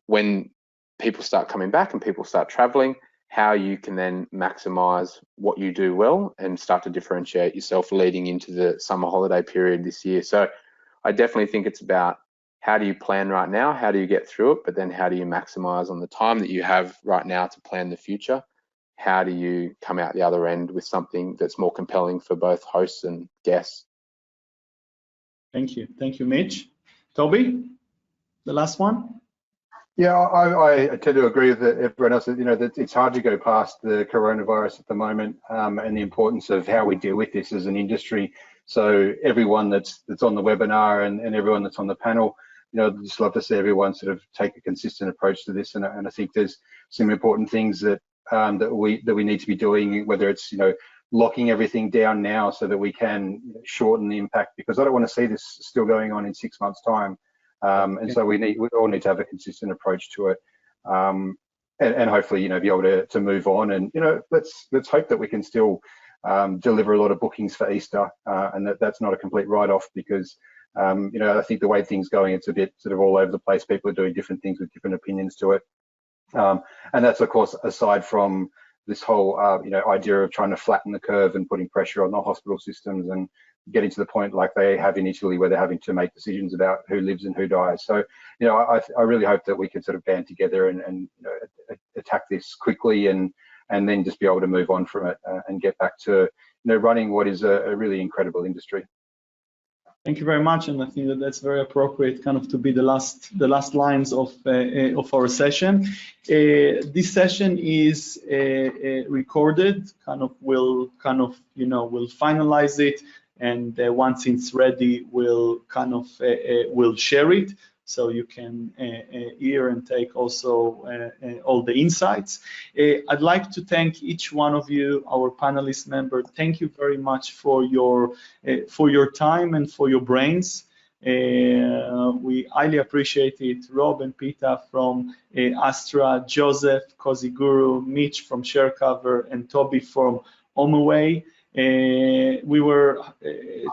when people start coming back and people start traveling, how you can then maximize what you do well and start to differentiate yourself leading into the summer holiday period this year. So I definitely think it's about how do you plan right now, how do you get through it, but then how do you maximize on the time that you have right now to plan the future? How do you come out the other end with something that's more compelling for both hosts and guests? Thank you, Mitch. Toby, the last one? Yeah, I tend to agree with everyone else. You know, that it's hard to go past the coronavirus at the moment, and the importance of how we deal with this as an industry. So everyone that's on the webinar and everyone that's on the panel, you know, I'd just love to see everyone sort of take a consistent approach to this. And I think there's some important things that we need to be doing, whether it's, you know, locking everything down now so that we can shorten the impact, because I don't want to see this still going on in 6 months' time. And so we all need to have a consistent approach to it, and hopefully, you know, be able to move on. And, you know, let's hope that we can still deliver a lot of bookings for Easter, and that's not a complete write-off, because you know, I think the way things going, it's a bit sort of all over the place. People are doing different things with different opinions to it, and that's of course aside from this whole you know, idea of trying to flatten the curve and putting pressure on the hospital systems and getting to the point like they have in Italy, where they're having to make decisions about who lives and who dies. So, you know, I really hope that we can sort of band together and you know, attack this quickly and then just be able to move on from it and get back to, you know, running what is a really incredible industry. Thank you very much, and I think that that's very appropriate, kind of to be the last lines of our session. This session is recorded. We'll finalize it, and once it's ready, we'll share it, so you can hear and take also all the insights. I'd like to thank each one of you, our panelist member. Thank you very much for your time and for your brains. We highly appreciate it. Rob and Peter from ASTRA, Joseph, KozyGuru, Mitch from ShareCover, and Toby from HomeAway. We were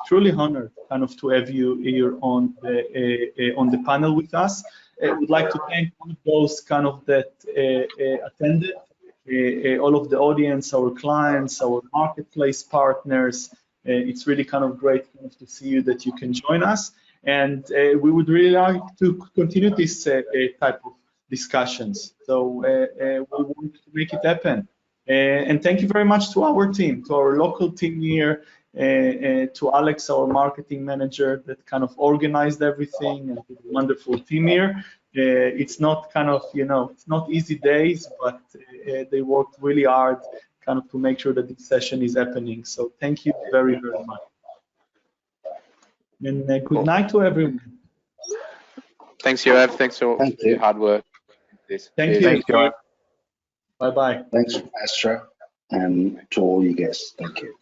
truly honored kind of to have you here on the panel with us. I would like to thank all of those kind of that attended, all of the audience, our clients, our marketplace partners. It's really kind of great to see you that you can join us, and we would really like to continue this type of discussions. So we want to make it happen. And thank you very much to our team, to our local team here, to Alex, our marketing manager, that kind of organized everything, and to the wonderful team here. It's not kind of, you know, it's not easy days, but they worked really hard kind of to make sure that this session is happening. So thank you very, very much. And good night to everyone. Thanks, Yoav. Thanks for your hard work. Thank you. Thanks, Yoav. Bye-bye. Thanks, Astra, and to all you guests. Thank you.